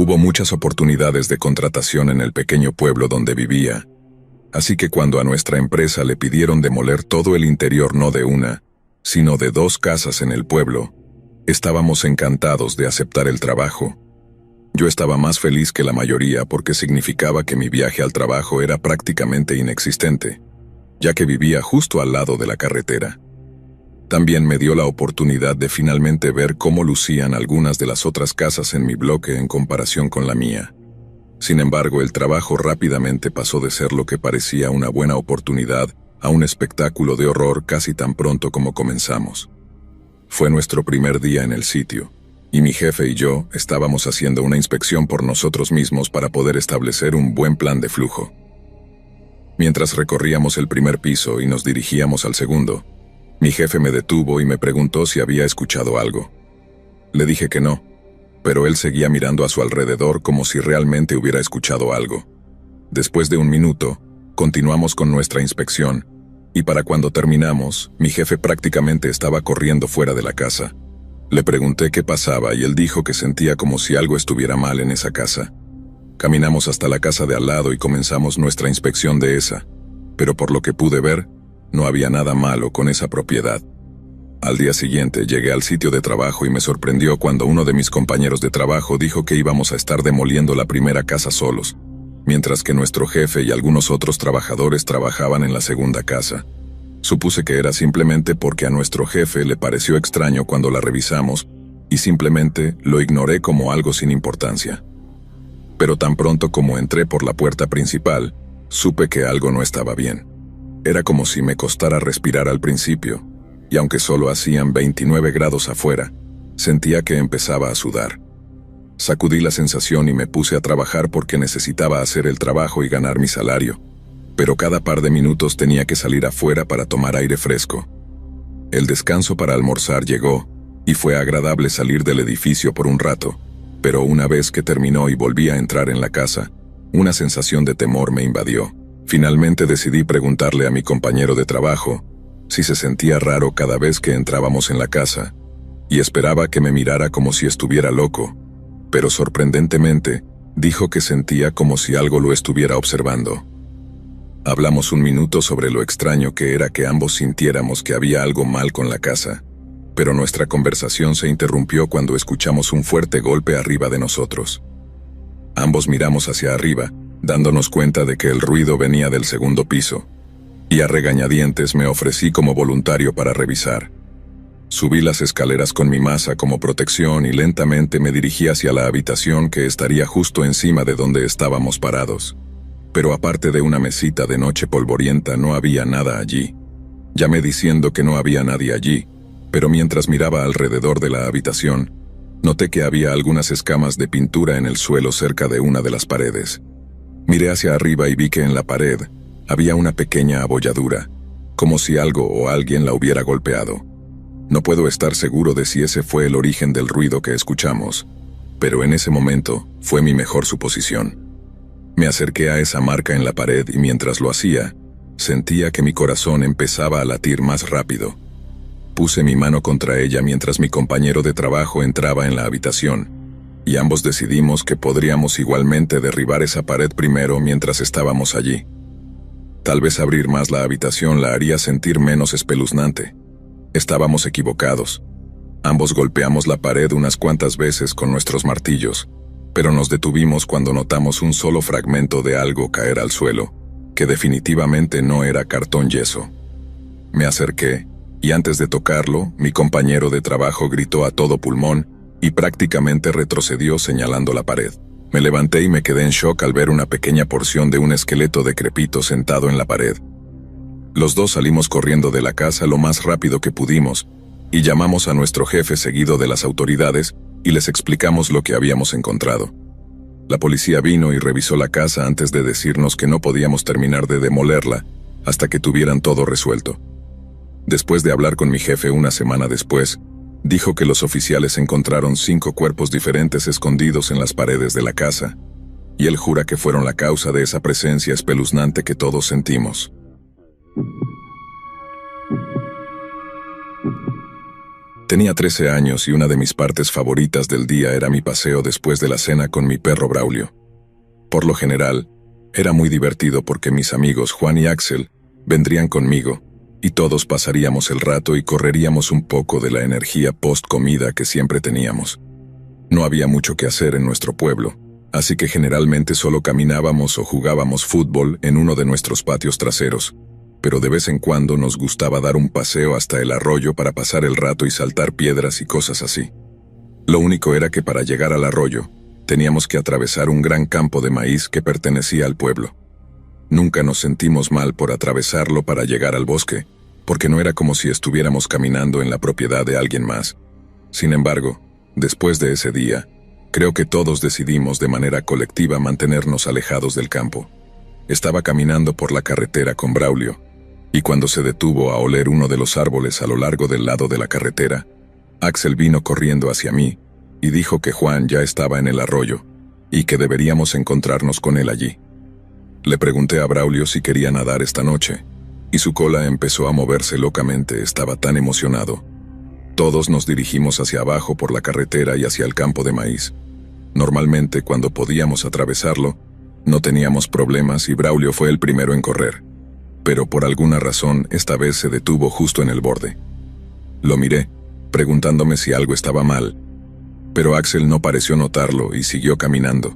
Hubo muchas oportunidades de contratación en el pequeño pueblo donde vivía, así que cuando a nuestra empresa le pidieron demoler todo el interior no de una, sino de 2 casas en el pueblo, estábamos encantados de aceptar el trabajo. Yo estaba más feliz que la mayoría porque significaba que mi viaje al trabajo era prácticamente inexistente, ya que vivía justo al lado de la carretera. También me dio la oportunidad de finalmente ver cómo lucían algunas de las otras casas en mi bloque en comparación con la mía. Sin embargo, el trabajo rápidamente pasó de ser lo que parecía una buena oportunidad a un espectáculo de horror casi tan pronto como comenzamos. Fue nuestro primer día en el sitio, y mi jefe y yo estábamos haciendo una inspección por nosotros mismos para poder establecer un buen plan de flujo. Mientras recorríamos el primer piso y nos dirigíamos al segundo, mi jefe me detuvo y me preguntó si había escuchado algo. Le dije que no, pero él seguía mirando a su alrededor como si realmente hubiera escuchado algo. Después de 1 minuto, continuamos con nuestra inspección, y para cuando terminamos, mi jefe prácticamente estaba corriendo fuera de la casa. Le pregunté qué pasaba y él dijo que sentía como si algo estuviera mal en esa casa. Caminamos hasta la casa de al lado y comenzamos nuestra inspección de esa, pero por lo que pude ver, no había nada malo con esa propiedad. Al día siguiente llegué al sitio de trabajo y me sorprendió cuando uno de mis compañeros de trabajo dijo que íbamos a estar demoliendo la primera casa solos, mientras que nuestro jefe y algunos otros trabajadores trabajaban en la segunda casa. Supuse que era simplemente porque a nuestro jefe le pareció extraño cuando la revisamos y simplemente lo ignoré como algo sin importancia. Pero tan pronto como entré por la puerta principal, supe que algo no estaba bien. Era como si me costara respirar al principio, y aunque solo hacían 29 grados afuera, sentía que empezaba a sudar. Sacudí la sensación y me puse a trabajar porque necesitaba hacer el trabajo y ganar mi salario, pero cada par de minutos tenía que salir afuera para tomar aire fresco. El descanso para almorzar llegó, y fue agradable salir del edificio por un rato, pero una vez que terminó y volví a entrar en la casa, una sensación de temor me invadió. Finalmente decidí preguntarle a mi compañero de trabajo si se sentía raro cada vez que entrábamos en la casa, y esperaba que me mirara como si estuviera loco, pero sorprendentemente dijo que sentía como si algo lo estuviera observando. Hablamos 1 minuto sobre lo extraño que era que ambos sintiéramos que había algo mal con la casa, pero nuestra conversación se interrumpió cuando escuchamos un fuerte golpe arriba de nosotros. Ambos miramos hacia arriba, dándonos cuenta de que el ruido venía del segundo piso, y a regañadientes me ofrecí como voluntario para revisar. Subí las escaleras con mi masa como protección y lentamente me dirigí hacia la habitación que estaría justo encima de donde estábamos parados. Pero aparte de una mesita de noche polvorienta no había nada allí. Llamé diciendo que no había nadie allí, pero mientras miraba alrededor de la habitación, noté que había algunas escamas de pintura en el suelo cerca de una de las paredes. Miré hacia arriba y vi que en la pared había una pequeña abolladura, como si algo o alguien la hubiera golpeado. No puedo estar seguro de si ese fue el origen del ruido que escuchamos, pero en ese momento fue mi mejor suposición. Me acerqué a esa marca en la pared y mientras lo hacía, sentía que mi corazón empezaba a latir más rápido. Puse mi mano contra ella mientras mi compañero de trabajo entraba en la habitación, y ambos decidimos que podríamos igualmente derribar esa pared primero mientras estábamos allí. Tal vez abrir más la habitación la haría sentir menos espeluznante. Estábamos equivocados. Ambos golpeamos la pared unas cuantas veces con nuestros martillos, pero nos detuvimos cuando notamos un solo fragmento de algo caer al suelo, que definitivamente no era cartón yeso. Me acerqué, y antes de tocarlo, mi compañero de trabajo gritó a todo pulmón, y prácticamente retrocedió señalando la pared. Me levanté y me quedé en shock al ver una pequeña porción de un esqueleto decrépito sentado en la pared. Los dos salimos corriendo de la casa lo más rápido que pudimos, y llamamos a nuestro jefe seguido de las autoridades, y les explicamos lo que habíamos encontrado. La policía vino y revisó la casa antes de decirnos que no podíamos terminar de demolerla hasta que tuvieran todo resuelto. Después de hablar con mi jefe una semana después, dijo que los oficiales encontraron 5 cuerpos diferentes escondidos en las paredes de la casa, y él jura que fueron la causa de esa presencia espeluznante que todos sentimos. Tenía 13 años y una de mis partes favoritas del día era mi paseo después de la cena con mi perro Braulio. Por lo general, era muy divertido porque mis amigos Juan y Axel vendrían conmigo y todos pasaríamos el rato y correríamos un poco de la energía post-comida que siempre teníamos. No había mucho que hacer en nuestro pueblo, así que generalmente solo caminábamos o jugábamos fútbol en uno de nuestros patios traseros, pero de vez en cuando nos gustaba dar un paseo hasta el arroyo para pasar el rato y saltar piedras y cosas así. Lo único era que para llegar al arroyo, teníamos que atravesar un gran campo de maíz que pertenecía al pueblo. Nunca nos sentimos mal por atravesarlo para llegar al bosque, porque no era como si estuviéramos caminando en la propiedad de alguien más. Sin embargo, después de ese día, creo que todos decidimos de manera colectiva mantenernos alejados del campo. Estaba caminando por la carretera con Braulio, y cuando se detuvo a oler uno de los árboles a lo largo del lado de la carretera, Axel vino corriendo hacia mí y dijo que Juan ya estaba en el arroyo y que deberíamos encontrarnos con él allí. Le pregunté a Braulio si quería nadar esta noche, y su cola empezó a moverse locamente, estaba tan emocionado. Todos nos dirigimos hacia abajo por la carretera y hacia el campo de maíz. Normalmente, cuando podíamos atravesarlo, no teníamos problemas y Braulio fue el primero en correr. Pero por alguna razón, esta vez se detuvo justo en el borde. Lo miré, preguntándome si algo estaba mal, pero Axel no pareció notarlo y siguió caminando.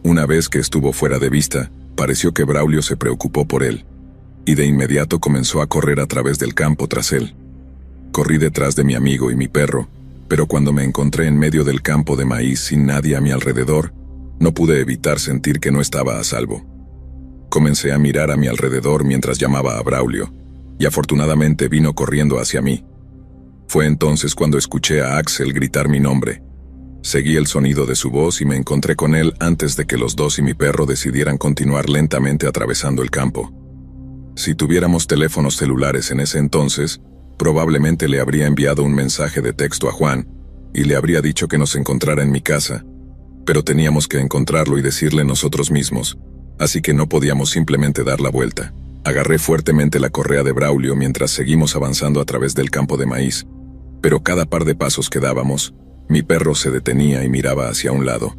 Una vez que estuvo fuera de vista, pareció que Braulio se preocupó por él, y de inmediato comenzó a correr a través del campo tras él. Corrí detrás de mi amigo y mi perro, pero cuando me encontré en medio del campo de maíz sin nadie a mi alrededor, no pude evitar sentir que no estaba a salvo. Comencé a mirar a mi alrededor mientras llamaba a Braulio, y afortunadamente vino corriendo hacia mí. Fue entonces cuando escuché a Axel gritar mi nombre. Seguí el sonido de su voz y me encontré con él antes de que los dos y mi perro decidieran continuar lentamente atravesando el campo. Si tuviéramos teléfonos celulares en ese entonces, probablemente le habría enviado un mensaje de texto a Juan y le habría dicho que nos encontrara en mi casa, pero teníamos que encontrarlo y decirle nosotros mismos, así que no podíamos simplemente dar la vuelta. Agarré fuertemente la correa de Braulio mientras seguimos avanzando a través del campo de maíz, pero cada par de pasos que dábamos, mi perro se detenía y miraba hacia un lado.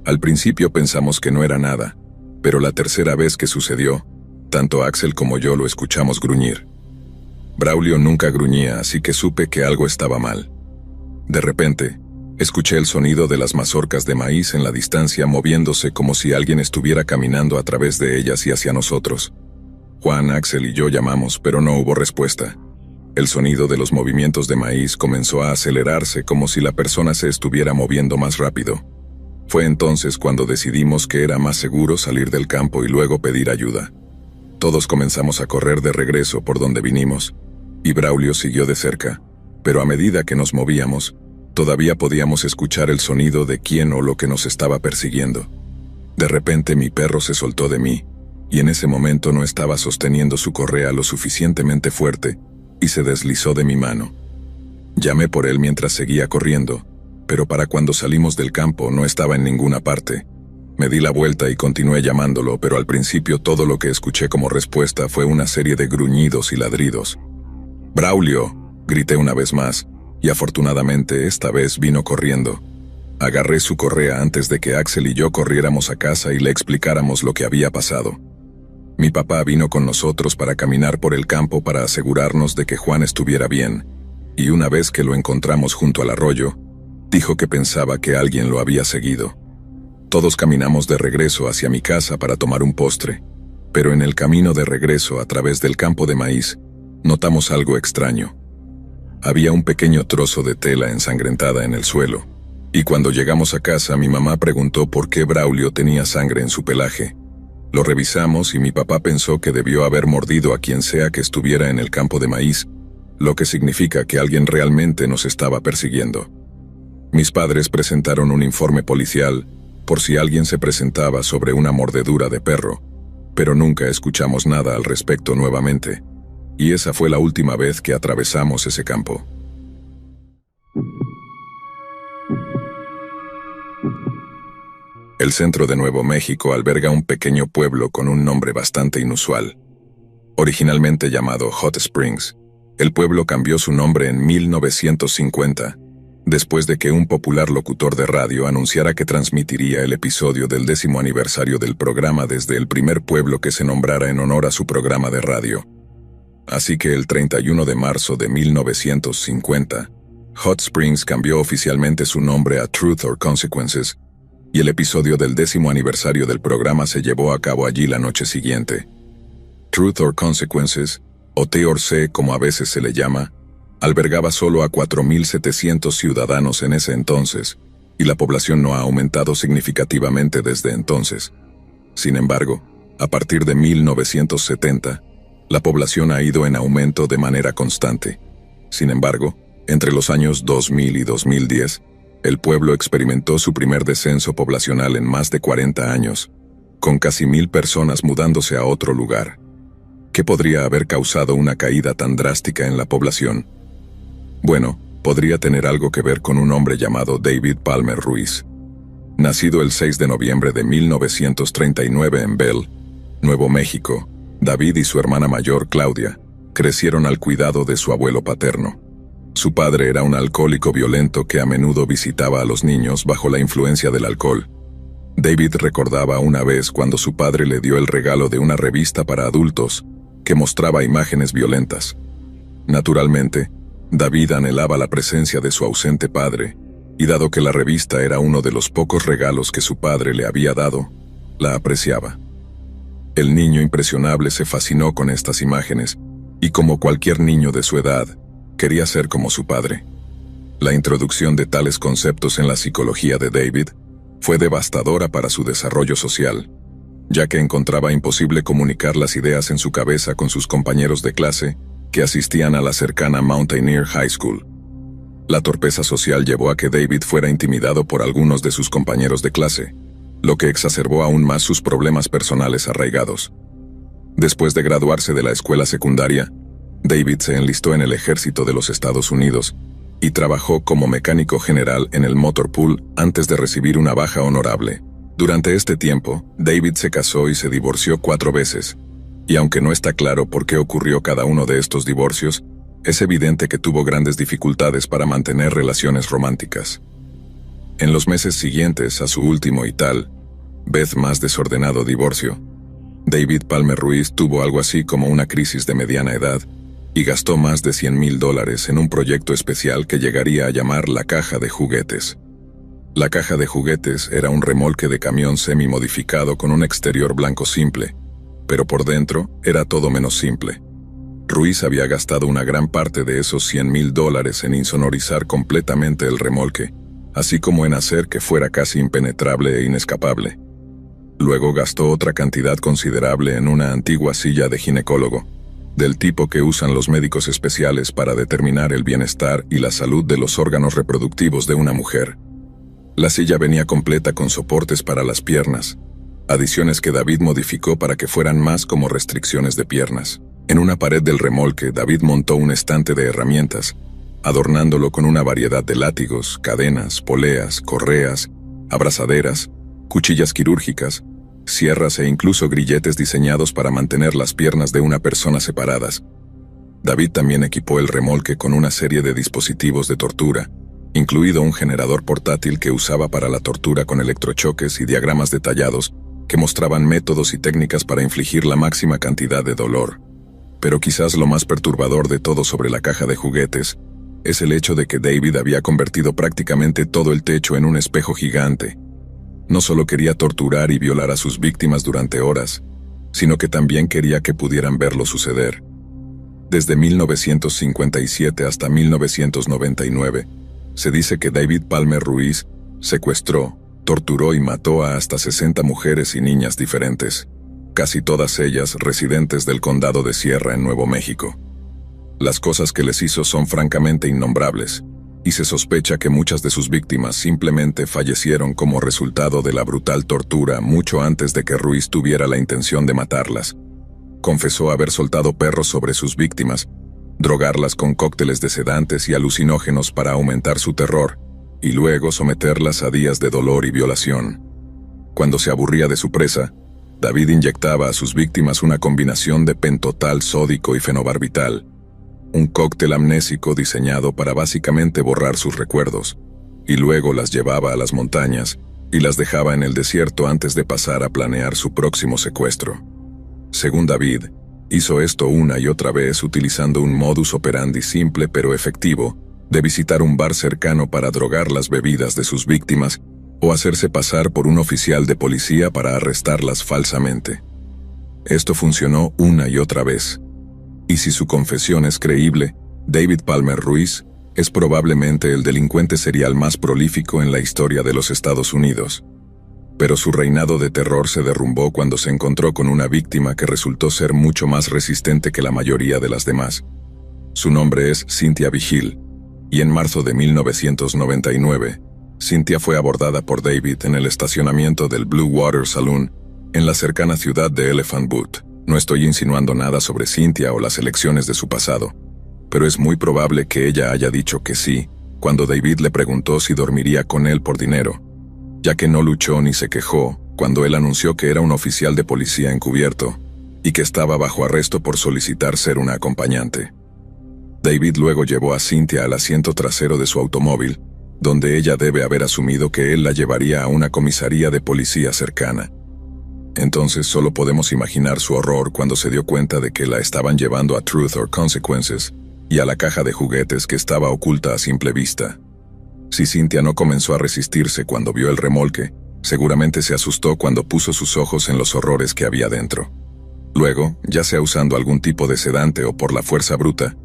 Al principio pensamos que no era nada, pero la tercera vez que sucedió, tanto Axel como yo lo escuchamos gruñir. Braulio nunca gruñía, así que supe que algo estaba mal. De repente, escuché el sonido de las mazorcas de maíz en la distancia moviéndose como si alguien estuviera caminando a través de ellas y hacia nosotros. Juan, Axel y yo llamamos, pero no hubo respuesta. El sonido de los movimientos de maíz comenzó a acelerarse como si la persona se estuviera moviendo más rápido. Fue entonces cuando decidimos que era más seguro salir del campo y luego pedir ayuda. Todos comenzamos a correr de regreso por donde vinimos, y Braulio siguió de cerca, pero a medida que nos movíamos, todavía podíamos escuchar el sonido de quién o lo que nos estaba persiguiendo. De repente mi perro se soltó de mí, y en ese momento no estaba sosteniendo su correa lo suficientemente fuerte, y se deslizó de mi mano. Llamé por él mientras seguía corriendo, pero para cuando salimos del campo no estaba en ninguna parte. Me di la vuelta y continué llamándolo, pero al principio todo lo que escuché como respuesta fue una serie de gruñidos y ladridos. «¡Braulio!», grité una vez más, y afortunadamente esta vez vino corriendo. Agarré su correa antes de que Axel y yo corriéramos a casa y le explicáramos lo que había pasado. Mi papá vino con nosotros para caminar por el campo para asegurarnos de que Juan estuviera bien, y una vez que lo encontramos junto al arroyo, dijo que pensaba que alguien lo había seguido. Todos caminamos de regreso hacia mi casa para tomar un postre, pero en el camino de regreso a través del campo de maíz, notamos algo extraño. Había un pequeño trozo de tela ensangrentada en el suelo, y cuando llegamos a casa mi mamá preguntó por qué Braulio tenía sangre en su pelaje. Lo revisamos y mi papá pensó que debió haber mordido a quien sea que estuviera en el campo de maíz, lo que significa que alguien realmente nos estaba persiguiendo. Mis padres presentaron un informe policial por si alguien se presentaba sobre una mordedura de perro, pero nunca escuchamos nada al respecto nuevamente, y esa fue la última vez que atravesamos ese campo. El centro de Nuevo México alberga un pequeño pueblo con un nombre bastante inusual. Originalmente llamado Hot Springs, El pueblo cambió su nombre en 1950, después de que un popular locutor de radio anunciara que transmitiría el episodio del 10º aniversario del programa desde el primer pueblo que se nombrara en honor a su programa de radio. Así que el 31 de marzo de 1950, Hot Springs cambió oficialmente su nombre a Truth or Consequences, y el episodio del 10º aniversario del programa se llevó a cabo allí la noche siguiente. Truth or Consequences, o T.or.C. como a veces se le llama, albergaba solo a 4.700 ciudadanos en ese entonces, y la población no ha aumentado significativamente desde entonces. Sin embargo, a partir de 1970, la población ha ido en aumento de manera constante. Sin embargo, entre los años 2000 y 2010, el pueblo experimentó su primer descenso poblacional en más de 40 años, con casi 1.000 personas mudándose a otro lugar. ¿Qué podría haber causado una caída tan drástica en la población? Bueno, podría tener algo que ver con un hombre llamado David Palmer Ruiz. Nacido el 6 de noviembre de 1939 en Bell, Nuevo México, David y su hermana mayor, Claudia, crecieron al cuidado de su abuelo paterno. Su padre era un alcohólico violento que a menudo visitaba a los niños bajo la influencia del alcohol. David recordaba una vez cuando su padre le dio el regalo de una revista para adultos que mostraba imágenes violentas. Naturalmente, David anhelaba la presencia de su ausente padre, y dado que la revista era uno de los pocos regalos que su padre le había dado, la apreciaba. El niño impresionable se fascinó con estas imágenes, y como cualquier niño de su edad, quería ser como su padre. La introducción de tales conceptos en la psicología de David fue devastadora para su desarrollo social, ya que encontraba imposible comunicar las ideas en su cabeza con sus compañeros de clase que asistían a la cercana Mountaineer High School. La torpeza social llevó a que David fuera intimidado por algunos de sus compañeros de clase, lo que exacerbó aún más sus problemas personales arraigados. Después de graduarse de la escuela secundaria, David se enlistó en el ejército de los Estados Unidos y trabajó como mecánico general en el Motor Pool antes de recibir una baja honorable. Durante este tiempo, David se casó y se divorció 4 veces, y aunque no está claro por qué ocurrió cada uno de estos divorcios, es evidente que tuvo grandes dificultades para mantener relaciones románticas. En los meses siguientes a su último y tal vez más desordenado divorcio, David Palmer Ruiz tuvo algo así como una crisis de mediana edad y gastó más de $100,000 en un proyecto especial que llegaría a llamar la caja de juguetes. La caja de juguetes era un remolque de camión semi-modificado con un exterior blanco simple, pero por dentro era todo menos simple. Ruiz había gastado una gran parte de esos $100,000 en insonorizar completamente el remolque, así como en hacer que fuera casi impenetrable e inescapable. Luego gastó otra cantidad considerable en una antigua silla de ginecólogo, del tipo que usan los médicos especiales para determinar el bienestar y la salud de los órganos reproductivos de una mujer. La silla venía completa con soportes para las piernas, adiciones que David modificó para que fueran más como restricciones de piernas. En una pared del remolque, David montó un estante de herramientas, adornándolo con una variedad de látigos, cadenas, poleas, correas, abrazaderas, cuchillas quirúrgicas, sierras e incluso grilletes diseñados para mantener las piernas de una persona separadas. David también equipó el remolque con una serie de dispositivos de tortura, incluido un generador portátil que usaba para la tortura con electrochoques y diagramas detallados que mostraban métodos y técnicas para infligir la máxima cantidad de dolor. Pero quizás lo más perturbador de todo sobre la caja de juguetes es el hecho de que David había convertido prácticamente todo el techo en un espejo gigante. No solo quería torturar y violar a sus víctimas durante horas, sino que también quería que pudieran verlo suceder. Desde 1957 hasta 1999, se dice que David Palmer Ruiz secuestró, torturó y mató a hasta 60 mujeres y niñas diferentes, casi todas ellas residentes del condado de Sierra en Nuevo México. Las cosas que les hizo son francamente innombrables, y se sospecha que muchas de sus víctimas simplemente fallecieron como resultado de la brutal tortura mucho antes de que Ruiz tuviera la intención de matarlas. Confesó haber soltado perros sobre sus víctimas, drogarlas con cócteles de sedantes y alucinógenos para aumentar su terror, y luego someterlas a días de dolor y violación. Cuando se aburría de su presa, David inyectaba a sus víctimas una combinación de pentotal sódico y fenobarbital, un cóctel amnésico diseñado para básicamente borrar sus recuerdos, y luego las llevaba a las montañas y las dejaba en el desierto antes de pasar a planear su próximo secuestro. Según David, hizo esto una y otra vez utilizando un modus operandi simple pero efectivo de visitar un bar cercano para drogar las bebidas de sus víctimas o hacerse pasar por un oficial de policía para arrestarlas falsamente. Esto funcionó una y otra vez. Y si su confesión es creíble, David Palmer Ruiz es probablemente el delincuente serial más prolífico en la historia de los Estados Unidos. Pero su reinado de terror se derrumbó cuando se encontró con una víctima que resultó ser mucho más resistente que la mayoría de las demás. Su nombre es Cynthia Vigil, y en marzo de 1999, Cynthia fue abordada por David en el estacionamiento del Blue Water Saloon en la cercana ciudad de Elephant Butte. No estoy insinuando nada sobre Cynthia o las elecciones de su pasado, pero es muy probable que ella haya dicho que sí cuando David le preguntó si dormiría con él por dinero, ya que no luchó ni se quejó cuando él anunció que era un oficial de policía encubierto y que estaba bajo arresto por solicitar ser una acompañante. David luego llevó a Cynthia al asiento trasero de su automóvil, donde ella debe haber asumido que él la llevaría a una comisaría de policía cercana. Entonces solo podemos imaginar su horror cuando se dio cuenta de que la estaban llevando a Truth or Consequences y a la caja de juguetes que estaba oculta a simple vista. Si Cynthia no comenzó a resistirse cuando vio el remolque, seguramente se asustó cuando puso sus ojos en los horrores que había dentro. Luego, ya sea usando algún tipo de sedante o por la fuerza bruta,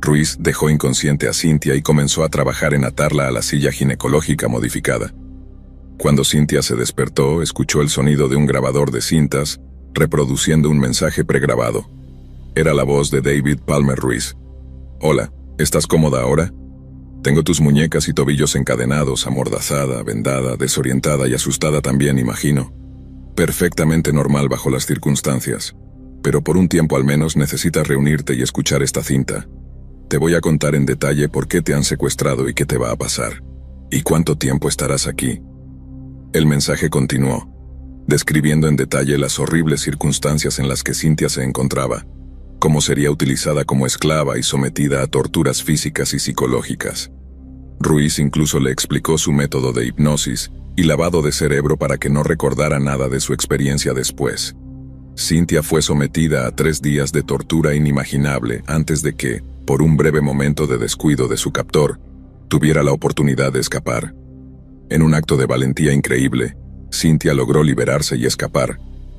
Ruiz dejó inconsciente a Cynthia y comenzó a trabajar en atarla a la silla ginecológica modificada. Cuando Cynthia se despertó, escuchó el sonido de un grabador de cintas, reproduciendo un mensaje pregrabado. Era la voz de David Palmer Ruiz. «Hola, ¿estás cómoda ahora? Tengo tus muñecas y tobillos encadenados, amordazada, vendada, desorientada y asustada también, imagino. Perfectamente normal bajo las circunstancias. Pero por un tiempo al menos necesitas reunirte y escuchar esta cinta. Te voy a contar en detalle por qué te han secuestrado y qué te va a pasar. ¿Y cuánto tiempo estarás aquí?» El mensaje continuó, describiendo en detalle las horribles circunstancias en las que Cynthia se encontraba, cómo sería utilizada como esclava y sometida a torturas físicas y psicológicas. Ruiz incluso le explicó su método de hipnosis y lavado de cerebro para que no recordara nada de su experiencia después. Cynthia fue sometida a 3 días de tortura inimaginable antes de que, por un breve momento de descuido de su captor, tuviera la oportunidad de escapar. En un acto de valentía increíble, Cynthia logró liberarse y escapar,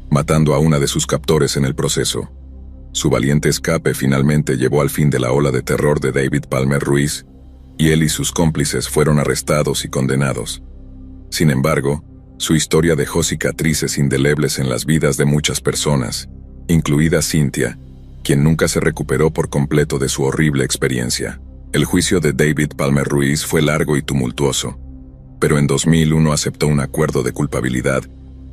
matando a una de sus captores en el proceso. Su valiente escape finalmente llevó al fin de la ola de terror de David Palmer Ruiz, y él y sus cómplices fueron arrestados y condenados. Sin embargo, su historia dejó cicatrices indelebles en las vidas de muchas personas, incluida Cynthia, quien nunca se recuperó por completo de su horrible experiencia. El juicio de David Palmer Ruiz fue largo y tumultuoso, pero en 2001 aceptó un acuerdo de culpabilidad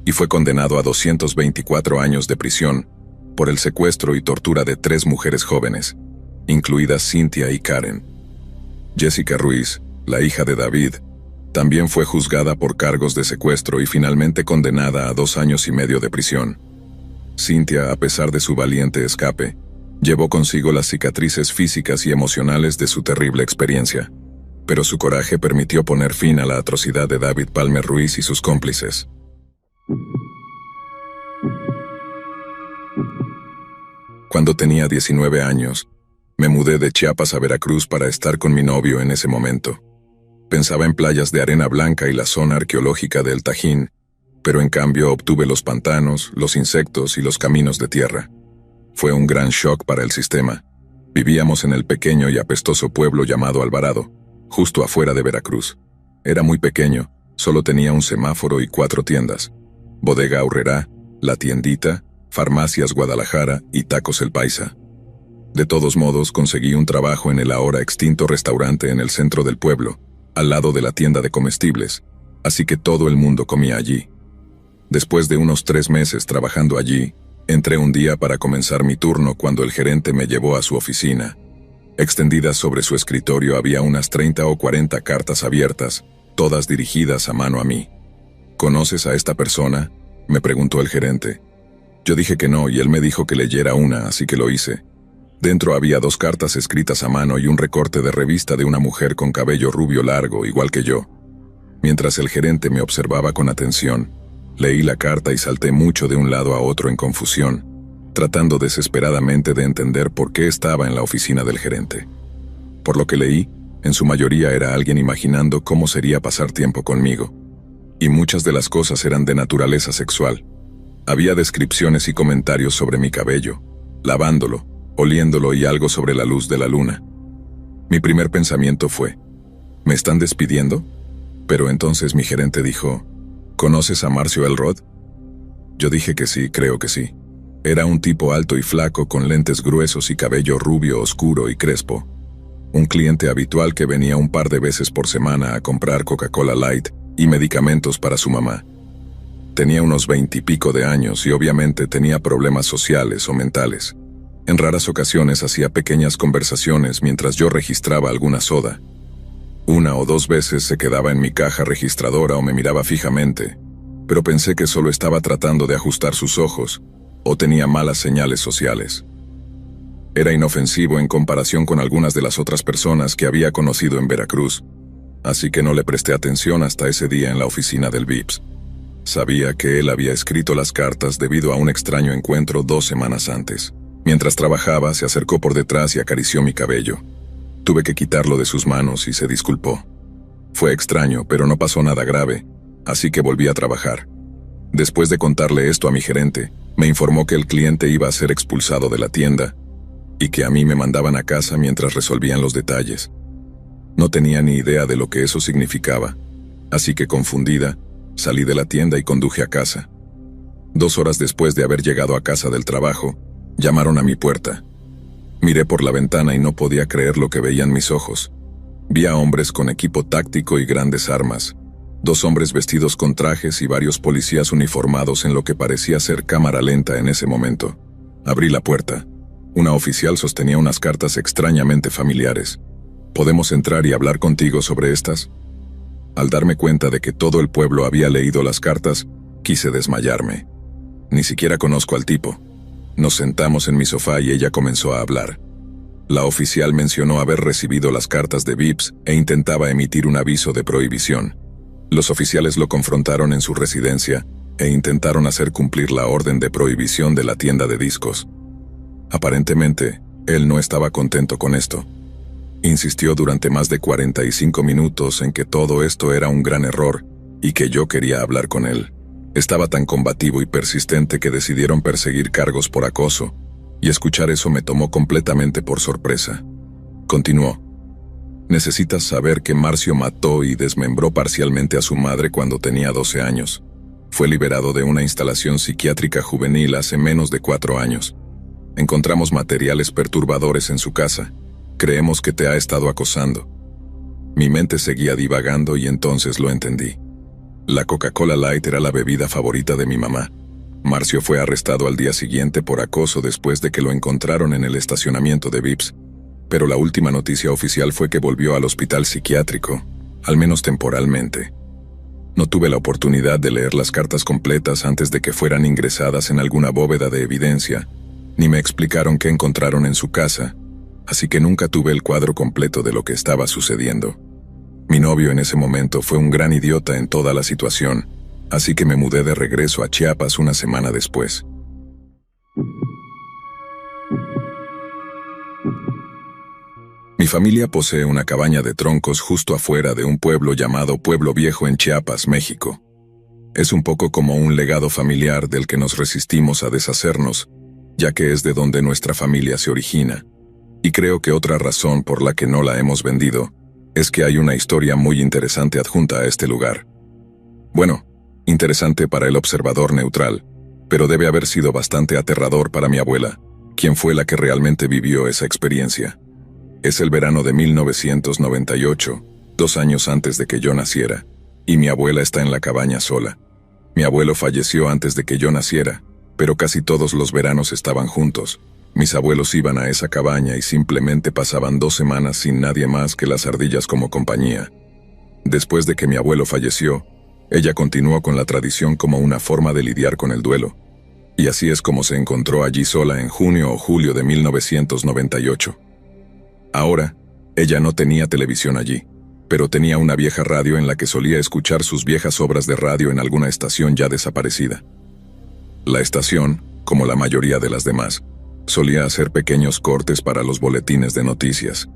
y fue condenado a 224 años de prisión por el secuestro y tortura de 3 mujeres jóvenes, incluidas Cynthia y Karen. Jessica Ruiz, la hija de David, también fue juzgada por cargos de secuestro y finalmente condenada a 2 años y medio de prisión. Cynthia, a pesar de su valiente escape, llevó consigo las cicatrices físicas y emocionales de su terrible experiencia, pero su coraje permitió poner fin a la atrocidad de David Palmer Ruiz y sus cómplices. Cuando tenía 19 años, me mudé de Chiapas a Veracruz para estar con mi novio en ese momento. Pensaba en playas de arena blanca y la zona arqueológica del Tajín, pero en cambio obtuve los pantanos, los insectos y los caminos de tierra. Fue un gran shock para el sistema. Vivíamos en el pequeño y apestoso pueblo llamado Alvarado, justo afuera de Veracruz. Era muy pequeño, solo tenía un semáforo y 4 tiendas: Bodega Aurrerá, La Tiendita, Farmacias Guadalajara y Tacos El Paisa. De todos modos, conseguí un trabajo en el ahora extinto restaurante en el centro del pueblo, al lado de la tienda de comestibles, así que todo el mundo comía allí. Después de unos 3 meses trabajando allí, entré un día para comenzar mi turno cuando el gerente me llevó a su oficina. Extendidas sobre su escritorio había unas 30 o 40 cartas abiertas, todas dirigidas a mano a mí. ¿Conoces a esta persona?, me preguntó el gerente. Yo dije que no y él me dijo que leyera una, así que lo hice. Dentro había 2 cartas escritas a mano y un recorte de revista de una mujer con cabello rubio largo, igual que yo. Mientras el gerente me observaba con atención, leí la carta y salté mucho de un lado a otro en confusión, tratando desesperadamente de entender por qué estaba en la oficina del gerente. Por lo que leí, en su mayoría era alguien imaginando cómo sería pasar tiempo conmigo. Y muchas de las cosas eran de naturaleza sexual. Había descripciones y comentarios sobre mi cabello, lavándolo, oliéndolo y algo sobre la luz de la luna. Mi primer pensamiento fue, ¿me están despidiendo? Pero entonces mi gerente dijo, ¿conoces a Marcio Elrod? Yo dije que sí, creo que sí. Era un tipo alto y flaco con lentes gruesos y cabello rubio oscuro y crespo. Un cliente habitual que venía un par de veces por semana a comprar Coca-Cola Light y medicamentos para su mamá. Tenía unos 20 y pico de años y obviamente tenía problemas sociales o mentales. En raras ocasiones hacía pequeñas conversaciones mientras yo registraba alguna soda. 1 o 2 veces se quedaba en mi caja registradora o me miraba fijamente, pero pensé que solo estaba tratando de ajustar sus ojos o tenía malas señales sociales. Era inofensivo en comparación con algunas de las otras personas que había conocido en Veracruz, así que no le presté atención hasta ese día en la oficina del VIPS. Sabía que él había escrito las cartas debido a un extraño encuentro 2 semanas antes. Mientras trabajaba, se acercó por detrás y acarició mi cabello. Tuve que quitarlo de sus manos y se disculpó. Fue extraño, pero no pasó nada grave, así que volví a trabajar. Después de contarle esto a mi gerente, me informó que el cliente iba a ser expulsado de la tienda y que a mí me mandaban a casa mientras resolvían los detalles. No tenía ni idea de lo que eso significaba, así que confundida, salí de la tienda y conduje a casa. 2 horas después de haber llegado a casa del trabajo, llamaron a mi puerta. Miré por la ventana y no podía creer lo que veían mis ojos. Vi a hombres con equipo táctico y grandes armas, 2 hombres vestidos con trajes y varios policías uniformados en lo que parecía ser cámara lenta en ese momento. Abrí la puerta. Una oficial sostenía unas cartas extrañamente familiares. ¿Podemos entrar y hablar contigo sobre estas? Al darme cuenta de que todo el pueblo había leído las cartas, quise desmayarme. Ni siquiera conozco al tipo. Nos sentamos en mi sofá y ella comenzó a hablar. La oficial mencionó haber recibido las cartas de VIPS e intentaba emitir un aviso de prohibición. Los oficiales lo confrontaron en su residencia e intentaron hacer cumplir la orden de prohibición de la tienda de discos. Aparentemente, él no estaba contento con esto. Insistió durante más de 45 minutos en que todo esto era un gran error y que yo quería hablar con él. Estaba tan combativo y persistente que decidieron perseguir cargos por acoso, y escuchar eso me tomó completamente por sorpresa. Continuó. Necesitas saber que Marcio mató y desmembró parcialmente a su madre cuando tenía 12 años. Fue liberado de una instalación psiquiátrica juvenil hace menos de 4 años. Encontramos materiales perturbadores en su casa. Creemos que te ha estado acosando. Mi mente seguía divagando y entonces lo entendí. La Coca-Cola Light era la bebida favorita de mi mamá. Marcio fue arrestado al día siguiente por acoso después de que lo encontraron en el estacionamiento de VIPS, pero la última noticia oficial fue que volvió al hospital psiquiátrico, al menos temporalmente. No tuve la oportunidad de leer las cartas completas antes de que fueran ingresadas en alguna bóveda de evidencia, ni me explicaron qué encontraron en su casa, así que nunca tuve el cuadro completo de lo que estaba sucediendo. Mi novio en ese momento fue un gran idiota en toda la situación, así que me mudé de regreso a Chiapas una semana después. Mi familia posee una cabaña de troncos justo afuera de un pueblo llamado Pueblo Viejo en Chiapas, México. Es un poco como un legado familiar del que nos resistimos a deshacernos, ya que es de donde nuestra familia se origina. Y creo que otra razón por la que no la hemos vendido es que hay una historia muy interesante adjunta a este lugar. Bueno, interesante para el observador neutral, pero debe haber sido bastante aterrador para mi abuela, quien fue la que realmente vivió esa experiencia. Es el verano de 1998, 2 años antes de que yo naciera, y mi abuela está en la cabaña sola. Mi abuelo falleció antes de que yo naciera, pero casi todos los veranos estaban juntos. Mis abuelos iban a esa cabaña y simplemente pasaban 2 semanas sin nadie más que las ardillas como compañía. Después de que mi abuelo falleció, ella continuó con la tradición como una forma de lidiar con el duelo. Y así es como se encontró allí sola en junio o julio de 1998. Ahora, ella no tenía televisión allí, pero tenía una vieja radio en la que solía escuchar sus viejas obras de radio en alguna estación ya desaparecida. La estación, como la mayoría de las demás, solía hacer pequeños cortes para los boletines de noticias,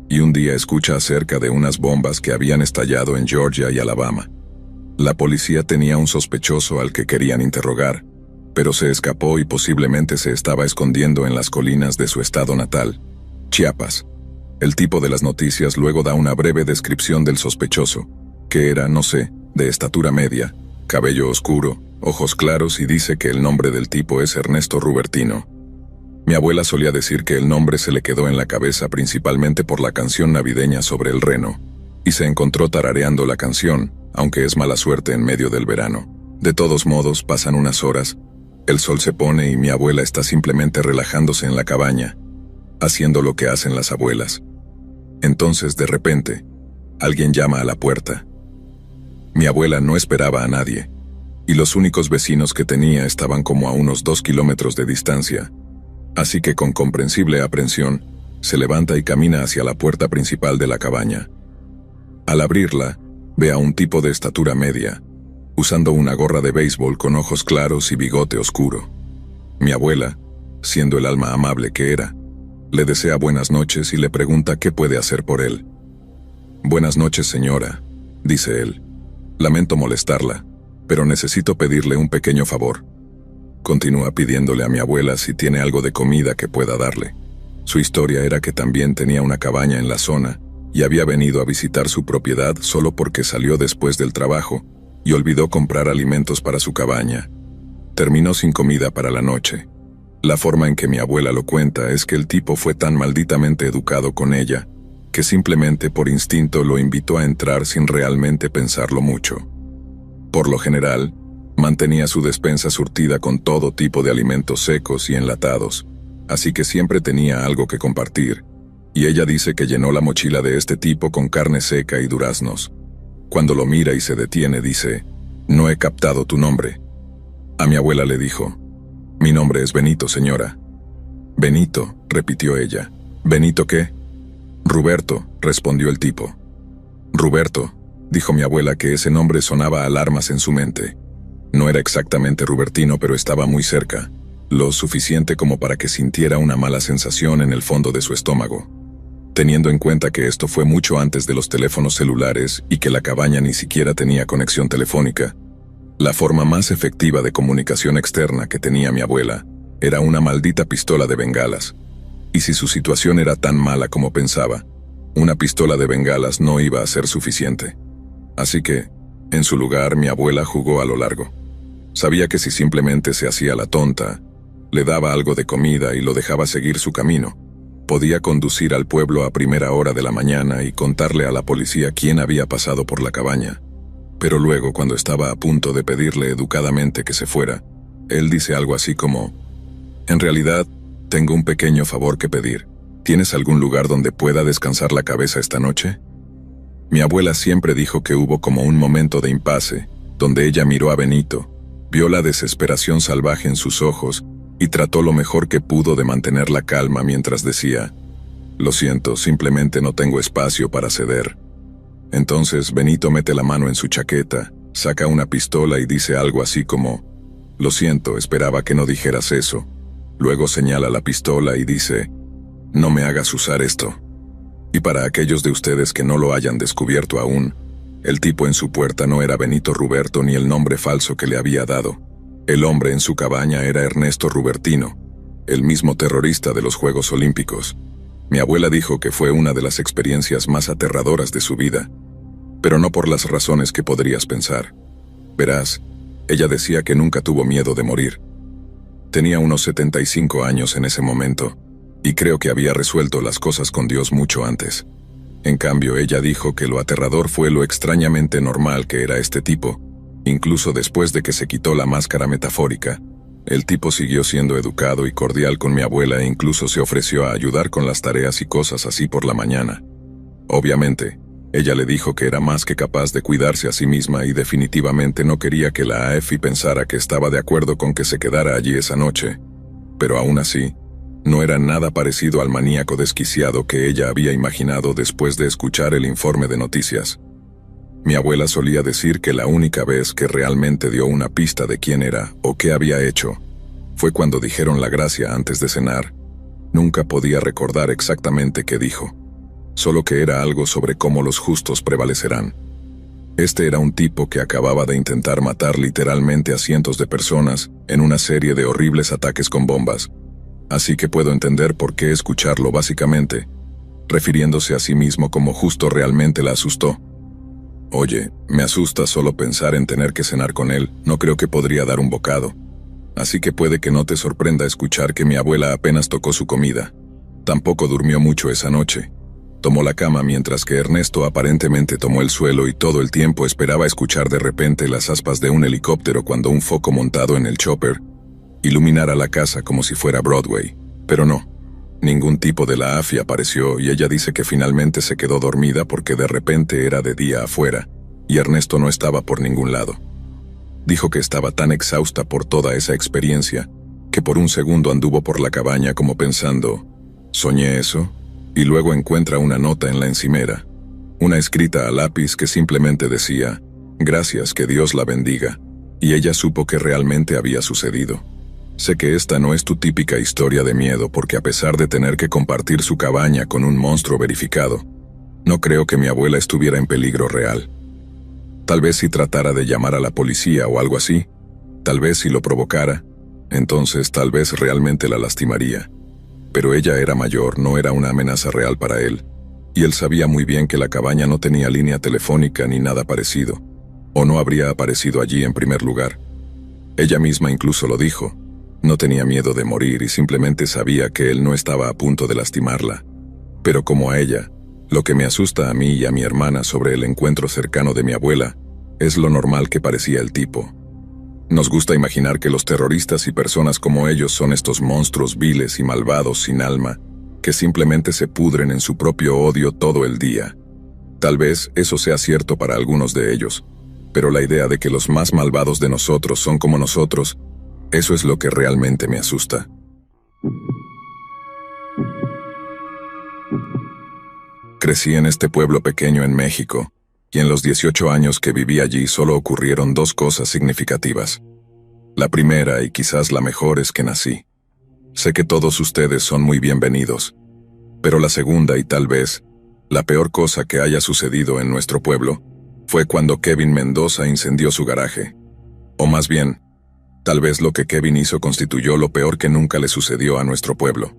y un día escucha acerca de unas bombas que habían estallado en Georgia y Alabama. La policía tenía un sospechoso al que querían interrogar, pero se escapó y posiblemente se estaba escondiendo en las colinas de su estado natal, Chiapas. El tipo de las noticias luego da una breve descripción del sospechoso, que era, no sé, de estatura media, cabello oscuro, ojos claros y dice que el nombre del tipo es Ernesto Rubertino. Mi abuela solía decir que el nombre se le quedó en la cabeza principalmente por la canción navideña sobre el reno, y se encontró tarareando la canción, aunque es mala suerte en medio del verano. De todos modos, pasan unas horas, el sol se pone y mi abuela está simplemente relajándose en la cabaña, haciendo lo que hacen las abuelas. Entonces, de repente, alguien llama a la puerta. Mi abuela no esperaba a nadie, y los únicos vecinos que tenía estaban como a unos 2 kilómetros de distancia, así que con comprensible aprensión, se levanta y camina hacia la puerta principal de la cabaña. Al abrirla, ve a un tipo de estatura media, usando una gorra de béisbol con ojos claros y bigote oscuro. Mi abuela, siendo el alma amable que era, le desea buenas noches y le pregunta qué puede hacer por él. «Buenas noches, señora», dice él. «Lamento molestarla, pero necesito pedirle un pequeño favor». Continúa pidiéndole a mi abuela si tiene algo de comida que pueda darle. Su historia era que también tenía una cabaña en la zona y había venido a visitar su propiedad solo porque salió después del trabajo y olvidó comprar alimentos para su cabaña. Terminó sin comida para la noche. La forma en que mi abuela lo cuenta es que el tipo fue tan malditamente educado con ella que simplemente por instinto lo invitó a entrar sin realmente pensarlo mucho. Por lo general, mantenía su despensa surtida con todo tipo de alimentos secos y enlatados, así que siempre tenía algo que compartir, y ella dice que llenó la mochila de este tipo con carne seca y duraznos. Cuando lo mira y se detiene, dice: «No he captado tu nombre». A mi abuela le dijo: «Mi nombre es Benito, señora». «Benito», repitió ella. «¿Benito qué?» «Ruberto», respondió el tipo. «Ruberto», dijo mi abuela, que ese nombre sonaba a alarmas en su mente. No era exactamente Rubertino, pero estaba muy cerca, lo suficiente como para que sintiera una mala sensación en el fondo de su estómago. Teniendo en cuenta que esto fue mucho antes de los teléfonos celulares y que la cabaña ni siquiera tenía conexión telefónica, la forma más efectiva de comunicación externa que tenía mi abuela era una maldita pistola de bengalas. Y si su situación era tan mala como pensaba, una pistola de bengalas no iba a ser suficiente. Así que, en su lugar, mi abuela jugó a lo largo. Sabía que si simplemente se hacía la tonta, le daba algo de comida y lo dejaba seguir su camino, podía conducir al pueblo a primera hora de la mañana y contarle a la policía quién había pasado por la cabaña. Pero luego, cuando estaba a punto de pedirle educadamente que se fuera, él dice algo así como: «En realidad, tengo un pequeño favor que pedir. ¿Tienes algún lugar donde pueda descansar la cabeza esta noche?» Mi abuela siempre dijo que hubo como un momento de impasse, donde ella miró a Benito, vio la desesperación salvaje en sus ojos y trató lo mejor que pudo de mantener la calma mientras decía: «Lo siento, simplemente no tengo espacio para ceder». Entonces Benito mete la mano en su chaqueta, saca una pistola y dice algo así como: «Lo siento, esperaba que no dijeras eso». Luego señala la pistola y dice: «No me hagas usar esto». Y para aquellos de ustedes que no lo hayan descubierto aún, el tipo en su puerta no era Benito Ruberto ni el nombre falso que le había dado. El hombre en su cabaña era Ernesto Rubertino, el mismo terrorista de los Juegos Olímpicos. Mi abuela dijo que fue una de las experiencias más aterradoras de su vida, pero no por las razones que podrías pensar. Verás, ella decía que nunca tuvo miedo de morir. Tenía unos 75 años en ese momento, y creo que había resuelto las cosas con Dios mucho antes. En cambio, ella dijo que lo aterrador fue lo extrañamente normal que era este tipo. Incluso después de que se quitó la máscara metafórica, el tipo siguió siendo educado y cordial con mi abuela e incluso se ofreció a ayudar con las tareas y cosas así por la mañana. Obviamente, Ella le dijo que era más que capaz de cuidarse a sí misma y definitivamente no quería que la AFI pensara que estaba de acuerdo con que se quedara allí esa noche. Pero aún así, no era nada parecido al maníaco desquiciado que ella había imaginado después de escuchar el informe de noticias. Mi abuela solía decir que la única vez que realmente dio una pista de quién era o qué había hecho fue cuando dijeron la gracia antes de cenar. Nunca podía recordar exactamente qué dijo, solo que era algo sobre cómo los justos prevalecerán. Este era un tipo que acababa de intentar matar literalmente a cientos de personas en una serie de horribles ataques con bombas, así que puedo entender por qué escucharlo básicamente, refiriéndose a sí mismo como justo realmente la asustó. Oye, me asusta solo pensar en tener que cenar con él, no creo que podría dar un bocado. Así que puede que no te sorprenda escuchar que mi abuela apenas tocó su comida. Tampoco durmió mucho esa noche. Tomó la cama mientras que Ernesto aparentemente tomó el suelo y todo el tiempo esperaba escuchar de repente las aspas de un helicóptero cuando un foco montado en el chopper iluminara la casa como si fuera Broadway. Pero no. Ningún tipo de la AFI apareció y ella dice que finalmente se quedó dormida porque de repente era de día afuera y Ernesto no estaba por ningún lado. Dijo que estaba tan exhausta por toda esa experiencia que por un segundo anduvo por la cabaña como pensando, ¿soñé eso? Y luego encuentra una nota en la encimera, una escrita a lápiz que simplemente decía, gracias, que Dios la bendiga, y ella supo que realmente había sucedido. Sé que esta no es tu típica historia de miedo porque a pesar de tener que compartir su cabaña con un monstruo verificado, no creo que mi abuela estuviera en peligro real. Tal vez si tratara de llamar a la policía o algo así, tal vez si lo provocara, entonces tal vez realmente la lastimaría. Pero ella era mayor, no era una amenaza real para él, y él sabía muy bien que la cabaña no tenía línea telefónica ni nada parecido, o no habría aparecido allí en primer lugar. Ella misma incluso lo dijo. No tenía miedo de morir y simplemente sabía que él no estaba a punto de lastimarla. Pero como a ella, lo que me asusta a mí y a mi hermana sobre el encuentro cercano de mi abuela es lo normal que parecía el tipo. Nos gusta imaginar que los terroristas y personas como ellos son estos monstruos viles y malvados sin alma, que simplemente se pudren en su propio odio todo el día. Tal vez eso sea cierto para algunos de ellos, pero la idea de que los más malvados de nosotros son como nosotros, eso es lo que realmente me asusta. Crecí en este pueblo pequeño en México, y en los 18 años que viví allí solo ocurrieron dos cosas significativas. La primera, y quizás la mejor, es que nací. Sé que todos ustedes son muy bienvenidos. Pero la segunda, y tal vez la peor cosa que haya sucedido en nuestro pueblo, fue cuando Kevin Mendoza incendió su garaje. O más bien, tal vez lo que Kevin hizo constituyó lo peor que nunca le sucedió a nuestro pueblo.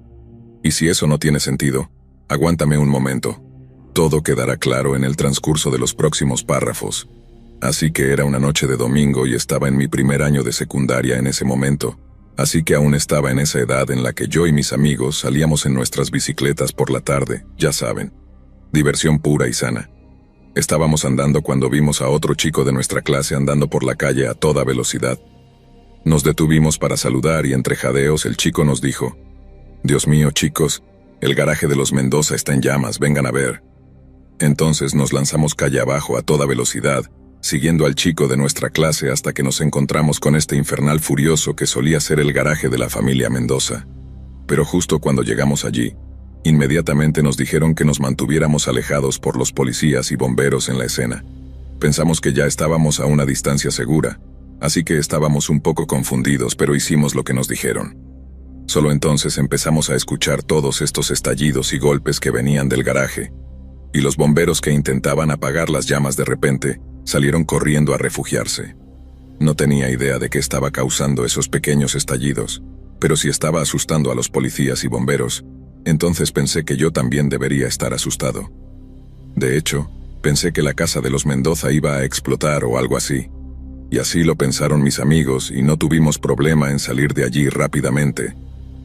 Y si eso no tiene sentido, aguántame un momento. Todo quedará claro en el transcurso de los próximos párrafos. Así que era una noche de domingo y estaba en mi primer año de secundaria en ese momento, así que aún estaba en esa edad en la que yo y mis amigos salíamos en nuestras bicicletas por la tarde, ya saben. Diversión pura y sana. Estábamos andando cuando vimos a otro chico de nuestra clase andando por la calle a toda velocidad. Nos detuvimos para saludar y entre jadeos el chico nos dijo, «Dios mío, chicos, el garaje de los Mendoza está en llamas, vengan a ver». Entonces nos lanzamos calle abajo a toda velocidad, siguiendo al chico de nuestra clase hasta que nos encontramos con este infernal furioso que solía ser el garaje de la familia Mendoza. Pero justo cuando llegamos allí, inmediatamente nos dijeron que nos mantuviéramos alejados por los policías y bomberos en la escena. Pensamos que ya estábamos a una distancia segura, así que estábamos un poco confundidos, pero hicimos lo que nos dijeron. Solo entonces empezamos a escuchar todos estos estallidos y golpes que venían del garaje, y los bomberos que intentaban apagar las llamas de repente salieron corriendo a refugiarse. No tenía idea de qué estaba causando esos pequeños estallidos, pero si estaba asustando a los policías y bomberos, entonces pensé que yo también debería estar asustado. De hecho, pensé que la casa de los Mendoza iba a explotar o algo así. Y así lo pensaron mis amigos y no tuvimos problema en salir de allí rápidamente,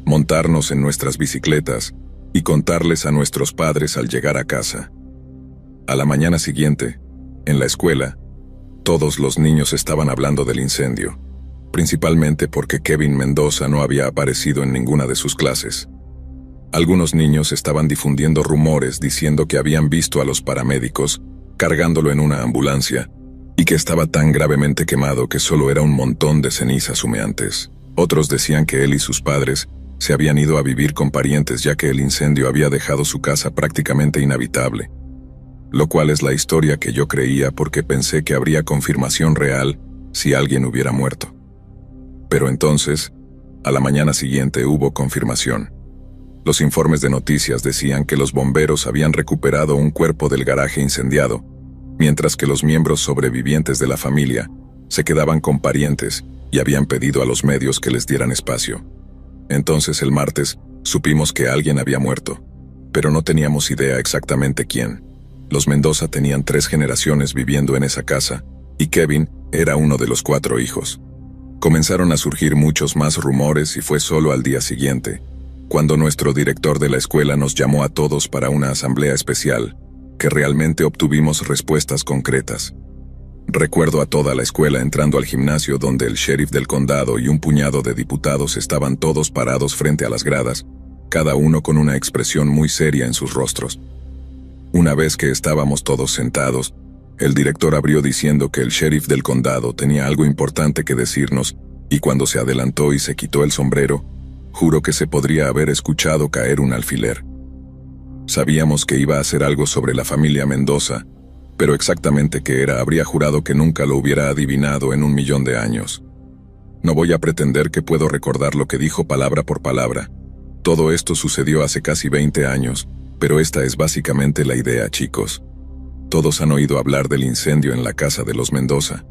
montarnos en nuestras bicicletas y contarles a nuestros padres al llegar a casa. A la mañana siguiente, en la escuela, todos los niños estaban hablando del incendio, principalmente porque Kevin Mendoza no había aparecido en ninguna de sus clases. Algunos niños estaban difundiendo rumores diciendo que habían visto a los paramédicos cargándolo en una ambulancia, y que estaba tan gravemente quemado que solo era un montón de cenizas humeantes. Otros decían que él y sus padres se habían ido a vivir con parientes ya que el incendio había dejado su casa prácticamente inhabitable, lo cual es la historia que yo creía porque pensé que habría confirmación real si alguien hubiera muerto. Pero entonces, a la mañana siguiente hubo confirmación. Los informes de noticias decían que los bomberos habían recuperado un cuerpo del garaje incendiado, mientras que los miembros sobrevivientes de la familia se quedaban con parientes y habían pedido a los medios que les dieran espacio. Entonces el martes supimos que alguien había muerto, pero no teníamos idea exactamente quién. Los Mendoza tenían 3 generaciones viviendo en esa casa, y Kevin era uno de los 4 hijos. Comenzaron a surgir muchos más rumores y fue solo al día siguiente, cuando nuestro director de la escuela nos llamó a todos para una asamblea especial, que realmente obtuvimos respuestas concretas. Recuerdo a toda la escuela entrando al gimnasio donde el sheriff del condado y un puñado de diputados estaban todos parados frente a las gradas, cada uno con una expresión muy seria en sus rostros. Una vez que estábamos todos sentados, el director abrió diciendo que el sheriff del condado tenía algo importante que decirnos, y cuando se adelantó y se quitó el sombrero, juro que se podría haber escuchado caer un alfiler. Sabíamos que iba a hacer algo sobre la familia Mendoza, pero exactamente qué era habría jurado que nunca lo hubiera adivinado en 1.000.000 de años. No voy a pretender que puedo recordar lo que dijo palabra por palabra. Todo esto sucedió hace casi 20 años, pero esta es básicamente la idea, chicos. Todos han oído hablar del incendio en la casa de los Mendoza,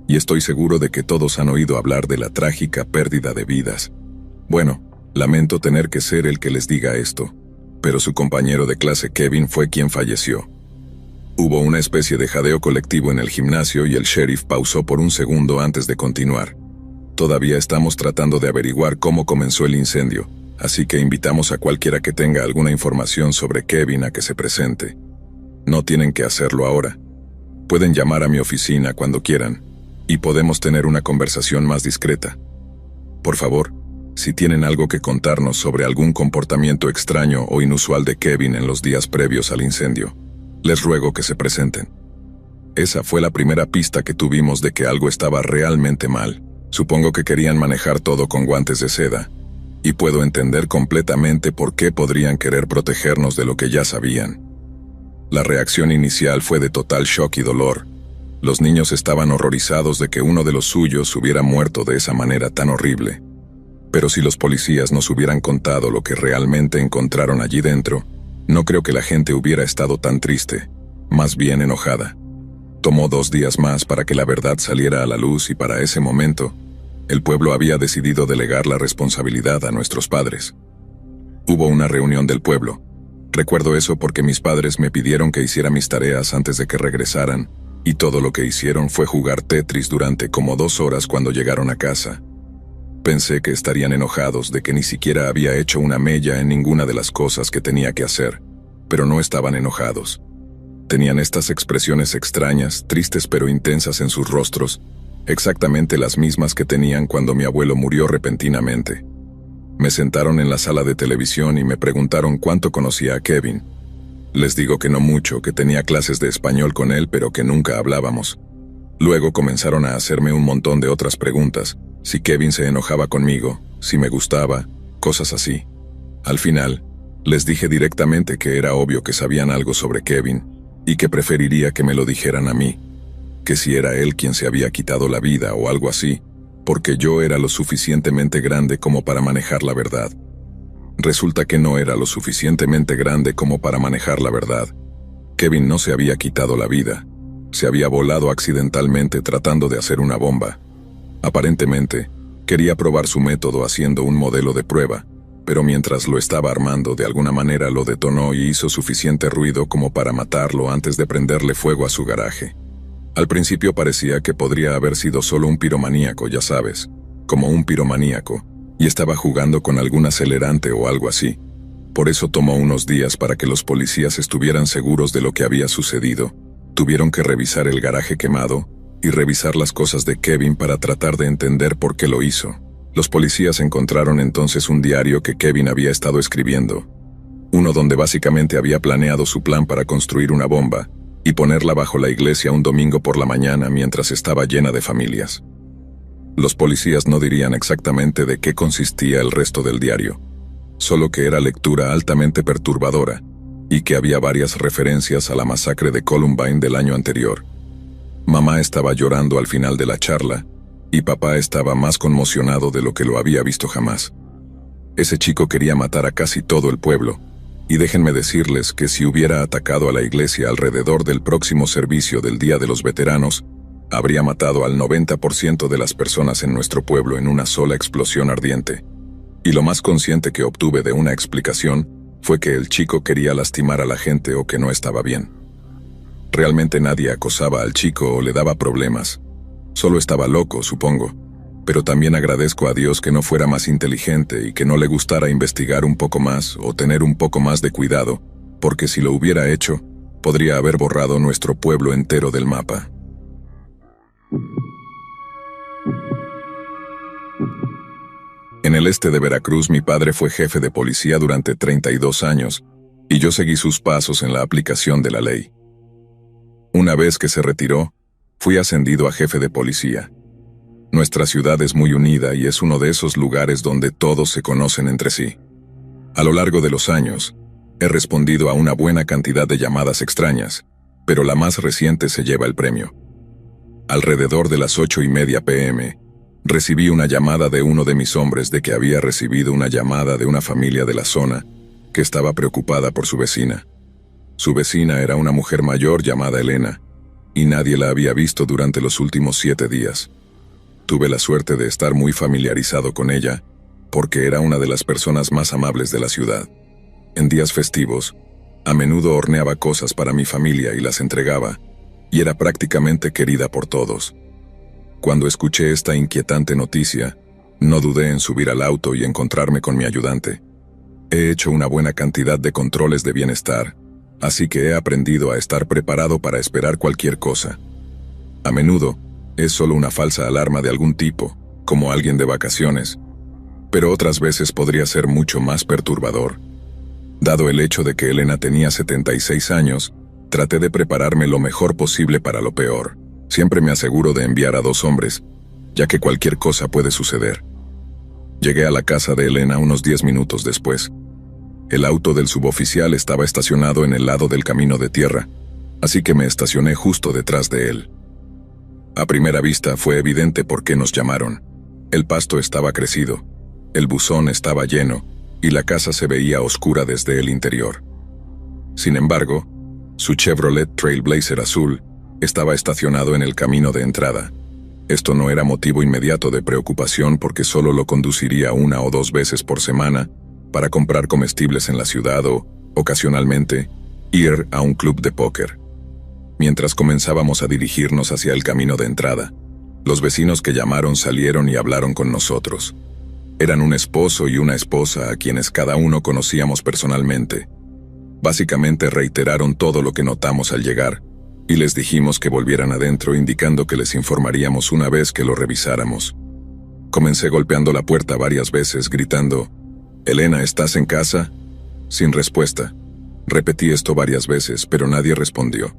y estoy seguro de que todos han oído hablar de la trágica pérdida de vidas. Bueno, lamento tener que ser el que les diga esto, pero su compañero de clase Kevin fue quien falleció. Hubo una especie de jadeo colectivo en el gimnasio y el sheriff pausó por un segundo antes de continuar. Todavía estamos tratando de averiguar cómo comenzó el incendio, así que invitamos a cualquiera que tenga alguna información sobre Kevin a que se presente. No tienen que hacerlo ahora. Pueden llamar a mi oficina cuando quieran, y podemos tener una conversación más discreta. Por favor, si tienen algo que contarnos sobre algún comportamiento extraño o inusual de Kevin en los días previos al incendio, les ruego que se presenten. Esa fue la primera pista que tuvimos de que algo estaba realmente mal. Supongo que querían manejar todo con guantes de seda, y puedo entender completamente por qué podrían querer protegernos de lo que ya sabían. La reacción inicial fue de total shock y dolor. Los niños estaban horrorizados de que uno de los suyos hubiera muerto de esa manera tan horrible. Pero si los policías nos hubieran contado lo que realmente encontraron allí dentro, no creo que la gente hubiera estado tan triste, más bien enojada. Tomó 2 días más para que la verdad saliera a la luz y para ese momento, el pueblo había decidido delegar la responsabilidad a nuestros padres. Hubo una reunión del pueblo. Recuerdo eso porque mis padres me pidieron que hiciera mis tareas antes de que regresaran, y todo lo que hicieron fue jugar Tetris durante como 2 horas cuando llegaron a casa. Pensé que estarían enojados de que ni siquiera había hecho una mella en ninguna de las cosas que tenía que hacer, pero no estaban enojados. Tenían estas expresiones extrañas, tristes pero intensas en sus rostros, exactamente las mismas que tenían cuando mi abuelo murió repentinamente. Me sentaron en la sala de televisión y me preguntaron cuánto conocía a Kevin. Les digo que no mucho, que tenía clases de español con él pero que nunca hablábamos. Luego comenzaron a hacerme un montón de otras preguntas, si Kevin se enojaba conmigo, si me gustaba, cosas así. Al final, les dije directamente que era obvio que sabían algo sobre Kevin, y que preferiría que me lo dijeran a mí, que si era él quien se había quitado la vida o algo así, porque yo era lo suficientemente grande como para manejar la verdad. Resulta que no era lo suficientemente grande como para manejar la verdad. Kevin no se había quitado la vida, se había volado accidentalmente tratando de hacer una bomba. Aparentemente, quería probar su método haciendo un modelo de prueba, pero mientras lo estaba armando de alguna manera lo detonó y hizo suficiente ruido como para matarlo antes de prenderle fuego a su garaje. Al principio parecía que podría haber sido solo un piromaníaco, ya sabes, como un piromaníaco, y estaba jugando con algún acelerante o algo así. Por eso tomó unos días para que los policías estuvieran seguros de lo que había sucedido. Tuvieron que revisar el garaje quemado y revisar las cosas de Kevin para tratar de entender por qué lo hizo. Los policías encontraron entonces un diario que Kevin había estado escribiendo, uno donde básicamente había planeado su plan para construir una bomba, y ponerla bajo la iglesia un domingo por la mañana mientras estaba llena de familias. Los policías no dirían exactamente de qué consistía el resto del diario, solo que era lectura altamente perturbadora y que había varias referencias a la masacre de Columbine del año anterior. Mamá estaba llorando al final de la charla y papá estaba más conmocionado de lo que lo había visto jamás. Ese chico quería matar a casi todo el pueblo, y déjenme decirles que si hubiera atacado a la iglesia alrededor del próximo servicio del Día de los Veteranos, habría matado al 90% de las personas en nuestro pueblo en una sola explosión ardiente. Y lo más consciente que obtuve de una explicación fue que el chico quería lastimar a la gente o que no estaba bien. Realmente nadie acosaba al chico o le daba problemas. Solo estaba loco, supongo. Pero también agradezco a Dios que no fuera más inteligente y que no le gustara investigar un poco más o tener un poco más de cuidado, porque si lo hubiera hecho, podría haber borrado nuestro pueblo entero del mapa. En el este de Veracruz, mi padre fue jefe de policía durante 32 años, y yo seguí sus pasos en la aplicación de la ley. Una vez que se retiró, fui ascendido a jefe de policía. Nuestra ciudad es muy unida y es uno de esos lugares donde todos se conocen entre sí. A lo largo de los años, he respondido a una buena cantidad de llamadas extrañas, pero la más reciente se lleva el premio. Alrededor de las 8:30 p.m., recibí una llamada de uno de mis hombres de que había recibido una llamada de una familia de la zona que estaba preocupada por su vecina. Su vecina era una mujer mayor llamada Elena, y nadie la había visto durante los últimos 7 días. Tuve la suerte de estar muy familiarizado con ella, porque era una de las personas más amables de la ciudad. En días festivos, a menudo horneaba cosas para mi familia y las entregaba, y era prácticamente querida por todos. Cuando escuché esta inquietante noticia, no dudé en subir al auto y encontrarme con mi ayudante. He hecho una buena cantidad de controles de bienestar, así que he aprendido a estar preparado para esperar cualquier cosa. A menudo, es solo una falsa alarma de algún tipo, como alguien de vacaciones, pero otras veces podría ser mucho más perturbador. Dado el hecho de que Elena tenía 76 años, traté de prepararme lo mejor posible para lo peor. Siempre me aseguro de enviar a 2 hombres, ya que cualquier cosa puede suceder. Llegué a la casa de Elena unos 10 minutos después. El auto del suboficial estaba estacionado en el lado del camino de tierra, así que me estacioné justo detrás de él. A primera vista fue evidente por qué nos llamaron. El pasto estaba crecido, el buzón estaba lleno, y la casa se veía oscura desde el interior. Sin embargo, su Chevrolet Trailblazer azul estaba estacionado en el camino de entrada. Esto no era motivo inmediato de preocupación porque solo lo conduciría 1 o 2 veces por semana para comprar comestibles en la ciudad o, ocasionalmente, ir a un club de póker. Mientras comenzábamos a dirigirnos hacia el camino de entrada, los vecinos que llamaron salieron y hablaron con nosotros. Eran un esposo y una esposa a quienes cada uno conocíamos personalmente. Básicamente reiteraron todo lo que notamos al llegar, y les dijimos que volvieran adentro, indicando que les informaríamos una vez que lo revisáramos. Comencé golpeando la puerta varias veces, gritando, «Elena, ¿estás en casa?». Sin respuesta. Repetí esto varias veces, pero nadie respondió.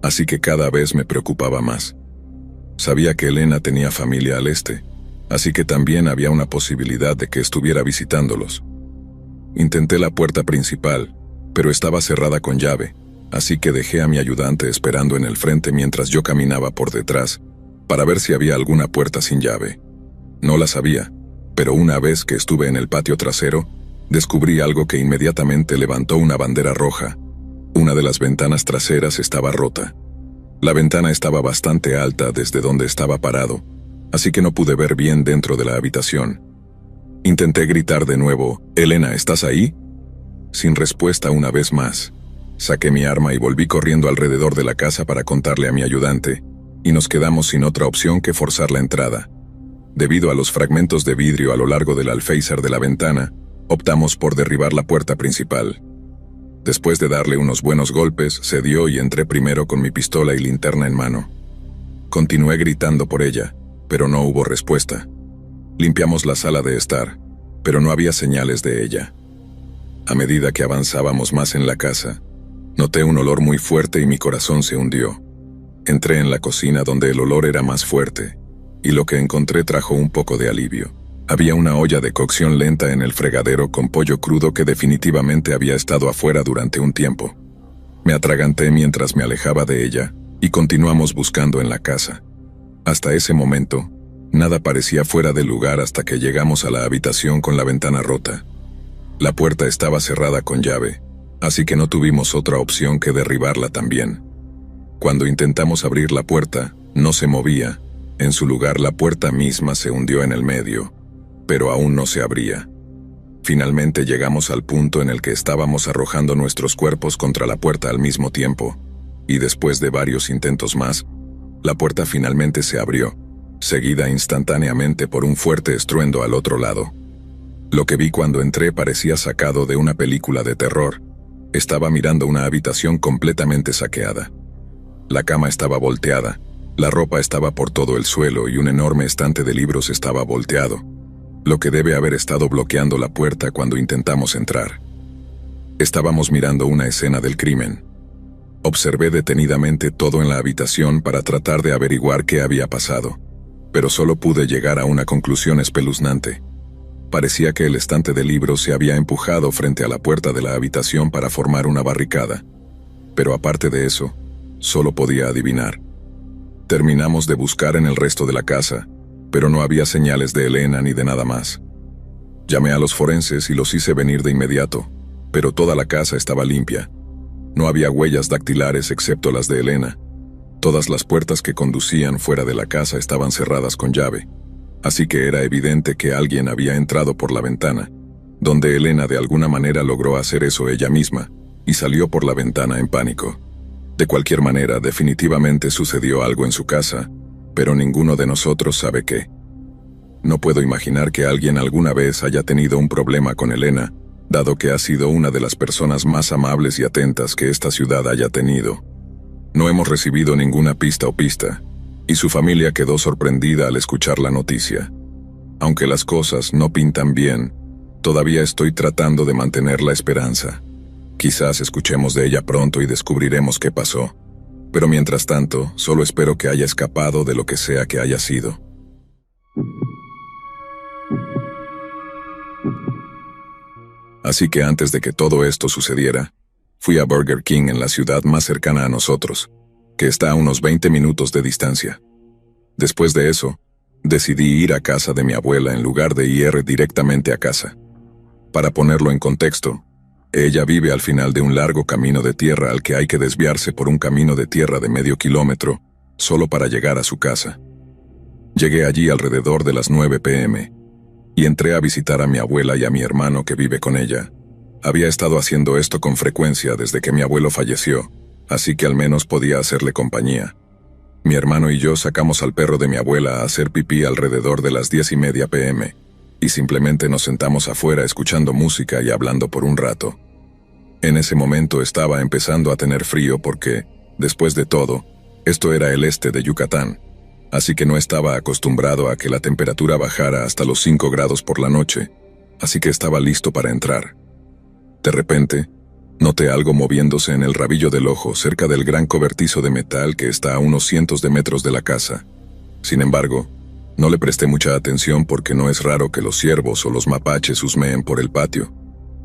Así que cada vez me preocupaba más. Sabía que Elena tenía familia al este, así que también había una posibilidad de que estuviera visitándolos. Intenté la puerta principal, pero estaba cerrada con llave, así que dejé a mi ayudante esperando en el frente mientras yo caminaba por detrás, para ver si había alguna puerta sin llave. No la sabía, pero una vez que estuve en el patio trasero, descubrí algo que inmediatamente levantó una bandera roja. Una de las ventanas traseras estaba rota. La ventana estaba bastante alta desde donde estaba parado, así que no pude ver bien dentro de la habitación. Intenté gritar de nuevo, «Elena, ¿estás ahí?». Sin respuesta una vez más. Saqué mi arma y volví corriendo alrededor de la casa para contarle a mi ayudante, y nos quedamos sin otra opción que forzar la entrada. Debido a los fragmentos de vidrio a lo largo del alféizar de la ventana, optamos por derribar la puerta principal. Después de darle unos buenos golpes, cedió y entré primero con mi pistola y linterna en mano. Continué gritando por ella, pero no hubo respuesta. Limpiamos la sala de estar, pero no había señales de ella. A medida que avanzábamos más en la casa, Noté un olor muy fuerte y mi corazón se hundió. Entré en la cocina donde el olor era más fuerte, y lo que encontré trajo un poco de alivio. Había una olla de cocción lenta en el fregadero con pollo crudo que definitivamente había estado afuera durante un tiempo. Me atraganté mientras me alejaba de ella, y continuamos buscando en la casa. Hasta ese momento, nada parecía fuera de lugar hasta que llegamos a la habitación con la ventana rota. La puerta estaba cerrada con llave, así que no tuvimos otra opción que derribarla también. Cuando intentamos abrir la puerta, no se movía. En su lugar, la puerta misma se hundió en el medio, pero aún no se abría. Finalmente llegamos al punto en el que estábamos arrojando nuestros cuerpos contra la puerta al mismo tiempo, y después de varios intentos más, la puerta finalmente se abrió, seguida instantáneamente por un fuerte estruendo al otro lado. Lo que vi cuando entré parecía sacado de una película de terror. Estaba mirando una habitación completamente saqueada. La cama estaba volteada, la ropa estaba por todo el suelo y un enorme estante de libros estaba volteado, lo que debe haber estado bloqueando la puerta cuando intentamos entrar. Estábamos mirando una escena del crimen. Observé detenidamente todo en la habitación para tratar de averiguar qué había pasado, pero solo pude llegar a una conclusión espeluznante. Parecía que el estante de libros se había empujado frente a la puerta de la habitación para formar una barricada, pero aparte de eso, solo podía adivinar. Terminamos de buscar en el resto de la casa, pero no había señales de Elena ni de nada más. Llamé a los forenses y los hice venir de inmediato, pero toda la casa estaba limpia. No había huellas dactilares excepto las de Elena. Todas las puertas que conducían fuera de la casa estaban cerradas con llave, así que era evidente que alguien había entrado por la ventana, donde Elena de alguna manera logró hacer eso ella misma, y salió por la ventana en pánico. De cualquier manera, definitivamente sucedió algo en su casa, pero ninguno de nosotros sabe qué. No puedo imaginar que alguien alguna vez haya tenido un problema con Elena, dado que ha sido una de las personas más amables y atentas que esta ciudad haya tenido. No hemos recibido ninguna pista, y su familia quedó sorprendida al escuchar la noticia. Aunque las cosas no pintan bien, todavía estoy tratando de mantener la esperanza. Quizás escuchemos de ella pronto y descubriremos qué pasó. Pero mientras tanto, solo espero que haya escapado de lo que sea que haya sido. Así que antes de que todo esto sucediera, fui a Burger King en la ciudad más cercana a nosotros, que está a unos 20 minutos de distancia. Después de eso, decidí ir a casa de mi abuela en lugar de ir directamente a casa. Para ponerlo en contexto, ella vive al final de un largo camino de tierra al que hay que desviarse por un camino de tierra de medio kilómetro, solo para llegar a su casa. Llegué allí alrededor de las 9 p.m. y entré a visitar a mi abuela y a mi hermano que vive con ella. Había estado haciendo esto con frecuencia desde que mi abuelo falleció, así que al menos podía hacerle compañía. Mi hermano y yo sacamos al perro de mi abuela a hacer pipí alrededor de las 10:30 p.m., y simplemente nos sentamos afuera escuchando música y hablando por un rato. En ese momento estaba empezando a tener frío porque, después de todo, esto era el este de Yucatán, así que no estaba acostumbrado a que la temperatura bajara hasta los 5 grados por la noche, así que estaba listo para entrar. De repente, noté algo moviéndose en el rabillo del ojo cerca del gran cobertizo de metal que está a unos cientos de metros de la casa. Sin embargo, no le presté mucha atención porque no es raro que los ciervos o los mapaches husmeen por el patio.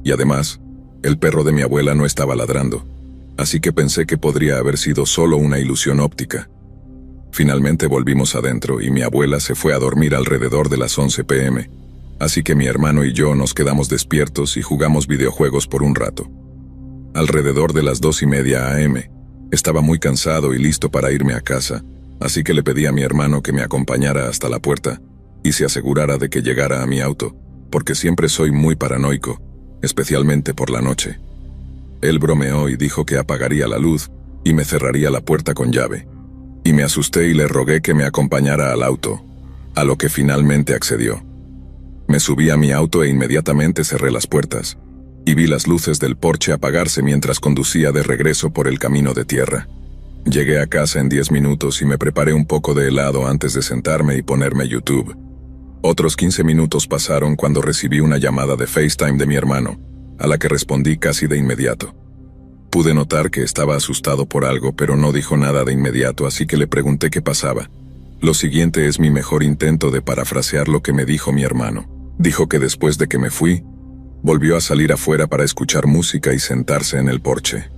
Y además, el perro de mi abuela no estaba ladrando, así que pensé que podría haber sido solo una ilusión óptica. Finalmente volvimos adentro y mi abuela se fue a dormir alrededor de las 11 p.m., así que mi hermano y yo nos quedamos despiertos y jugamos videojuegos por un rato. Alrededor de las 2:30 a.m., estaba muy cansado y listo para irme a casa, así que le pedí a mi hermano que me acompañara hasta la puerta y se asegurara de que llegara a mi auto, porque siempre soy muy paranoico, especialmente por la noche. Él bromeó y dijo que apagaría la luz y me cerraría la puerta con llave. Y me asusté y le rogué que me acompañara al auto, a lo que finalmente accedió. Me subí a mi auto e inmediatamente cerré las puertas, y vi las luces del porche apagarse mientras conducía de regreso por el camino de tierra. Llegué a casa en 10 minutos y me preparé un poco de helado antes de sentarme y ponerme YouTube. Otros 15 minutos pasaron cuando recibí una llamada de FaceTime de mi hermano, a la que respondí casi de inmediato. Pude notar que estaba asustado por algo, pero no dijo nada de inmediato, así que le pregunté qué pasaba. Lo siguiente es mi mejor intento de parafrasear lo que me dijo mi hermano. Dijo que después de que me fui, volvió a salir afuera para escuchar música y sentarse en el porche.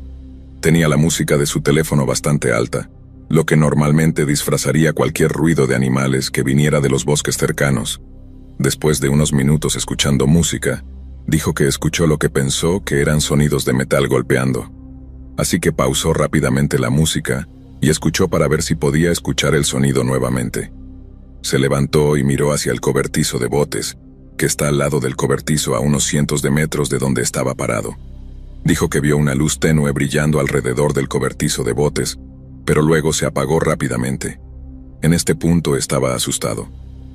Tenía la música de su teléfono bastante alta, lo que normalmente disfrazaría cualquier ruido de animales que viniera de los bosques cercanos. Después de unos minutos escuchando música, dijo que escuchó lo que pensó que eran sonidos de metal golpeando. Así que pausó rápidamente la música y escuchó para ver si podía escuchar el sonido nuevamente. Se levantó y miró hacia el cobertizo de botes, que está al lado del cobertizo a unos cientos de metros de donde estaba parado. Dijo que vio una luz tenue brillando alrededor del cobertizo de botes, pero luego se apagó rápidamente. En este punto estaba asustado,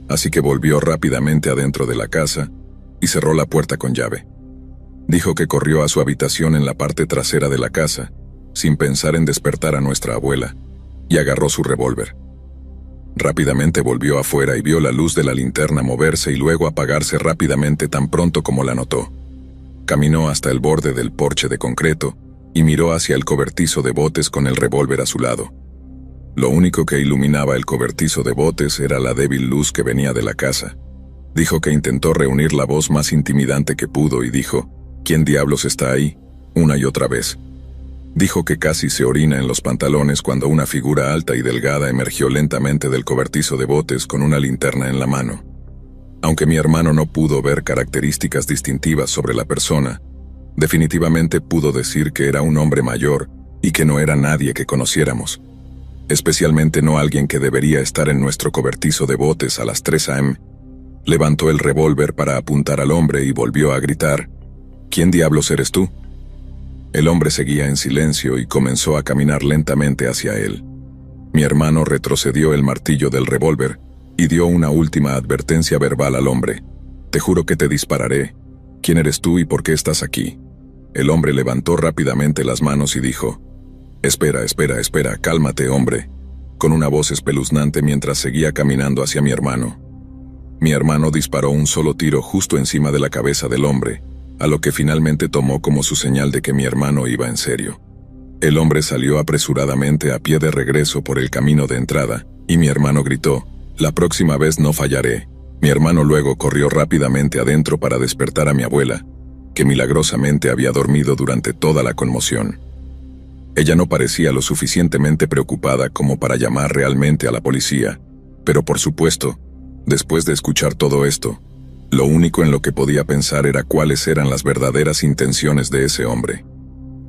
así que volvió rápidamente adentro de la casa y cerró la puerta con llave. Dijo que corrió a su habitación en la parte trasera de la casa, sin pensar en despertar a nuestra abuela, y agarró su revólver. Rápidamente volvió afuera y vio la luz de la linterna moverse y luego apagarse rápidamente tan pronto como la notó. Caminó hasta el borde del porche de concreto y miró hacia el cobertizo de botes con el revólver a su lado. Lo único que iluminaba el cobertizo de botes era la débil luz que venía de la casa. Dijo que intentó reunir la voz más intimidante que pudo y dijo, ¿quién diablos está ahí?, una y otra vez. Dijo que casi se orina en los pantalones cuando una figura alta y delgada emergió lentamente del cobertizo de botes con una linterna en la mano. Aunque mi hermano no pudo ver características distintivas sobre la persona, definitivamente pudo decir que era un hombre mayor y que no era nadie que conociéramos. Especialmente no alguien que debería estar en nuestro cobertizo de botes a las 3 a.m. Levantó el revólver para apuntar al hombre y volvió a gritar, ¿quién diablos eres tú? El hombre seguía en silencio y comenzó a caminar lentamente hacia él. Mi hermano retrocedió el martillo del revólver y dio una última advertencia verbal al hombre. Te juro que te dispararé. ¿Quién eres tú y por qué estás aquí? El hombre levantó rápidamente las manos y dijo, espera, cálmate, hombre, con una voz espeluznante mientras seguía caminando hacia mi hermano. Mi hermano disparó un solo tiro justo encima de la cabeza del hombre, a lo que finalmente tomó como su señal de que mi hermano iba en serio. El hombre salió apresuradamente a pie de regreso por el camino de entrada, y mi hermano gritó, la próxima vez no fallaré. Mi hermano luego corrió rápidamente adentro para despertar a mi abuela, que milagrosamente había dormido durante toda la conmoción. Ella no parecía lo suficientemente preocupada como para llamar realmente a la policía, pero por supuesto, después de escuchar todo esto, lo único en lo que podía pensar era cuáles eran las verdaderas intenciones de ese hombre.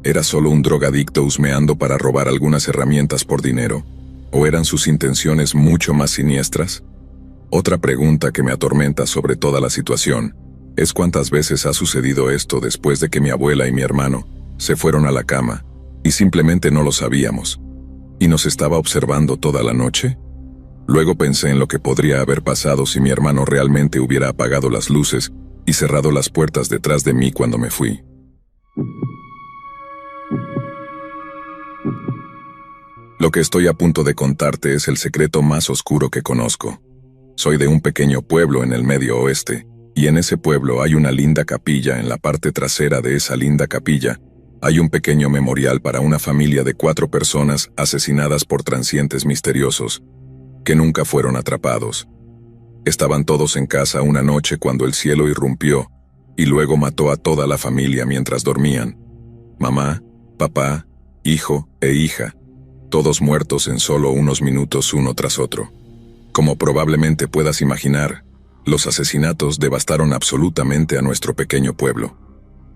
¿Era solo un drogadicto husmeando para robar algunas herramientas por dinero? ¿O eran sus intenciones mucho más siniestras? Otra pregunta que me atormenta sobre toda la situación es cuántas veces ha sucedido esto después de que mi abuela y mi hermano se fueron a la cama y simplemente no lo sabíamos, y nos estaba observando toda la noche. Luego pensé en lo que podría haber pasado si mi hermano realmente hubiera apagado las luces y cerrado las puertas detrás de mí cuando me fui. Lo que estoy a punto de contarte es el secreto más oscuro que conozco. Soy de un pequeño pueblo en el medio oeste, y en ese pueblo hay una linda capilla. En la parte trasera de esa linda capilla hay un pequeño memorial para una familia de 4 personas asesinadas por transientes misteriosos, que nunca fueron atrapados. Estaban todos en casa una noche cuando el cielo irrumpió, y luego mató a toda la familia mientras dormían. Mamá, papá, hijo e hija, todos muertos en solo unos minutos uno tras otro. Como probablemente puedas imaginar, los asesinatos devastaron absolutamente a nuestro pequeño pueblo.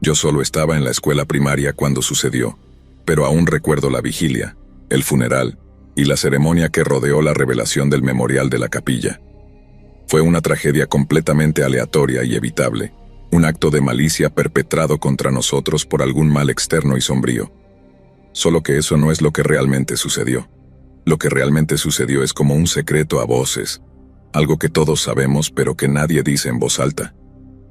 Yo solo estaba en la escuela primaria cuando sucedió, pero aún recuerdo la vigilia, el funeral y la ceremonia que rodeó la revelación del memorial de la capilla. Fue una tragedia completamente aleatoria y evitable, un acto de malicia perpetrado contra nosotros por algún mal externo y sombrío. Solo que eso no es lo que realmente sucedió. Lo que realmente sucedió es como un secreto a voces, algo que todos sabemos pero que nadie dice en voz alta.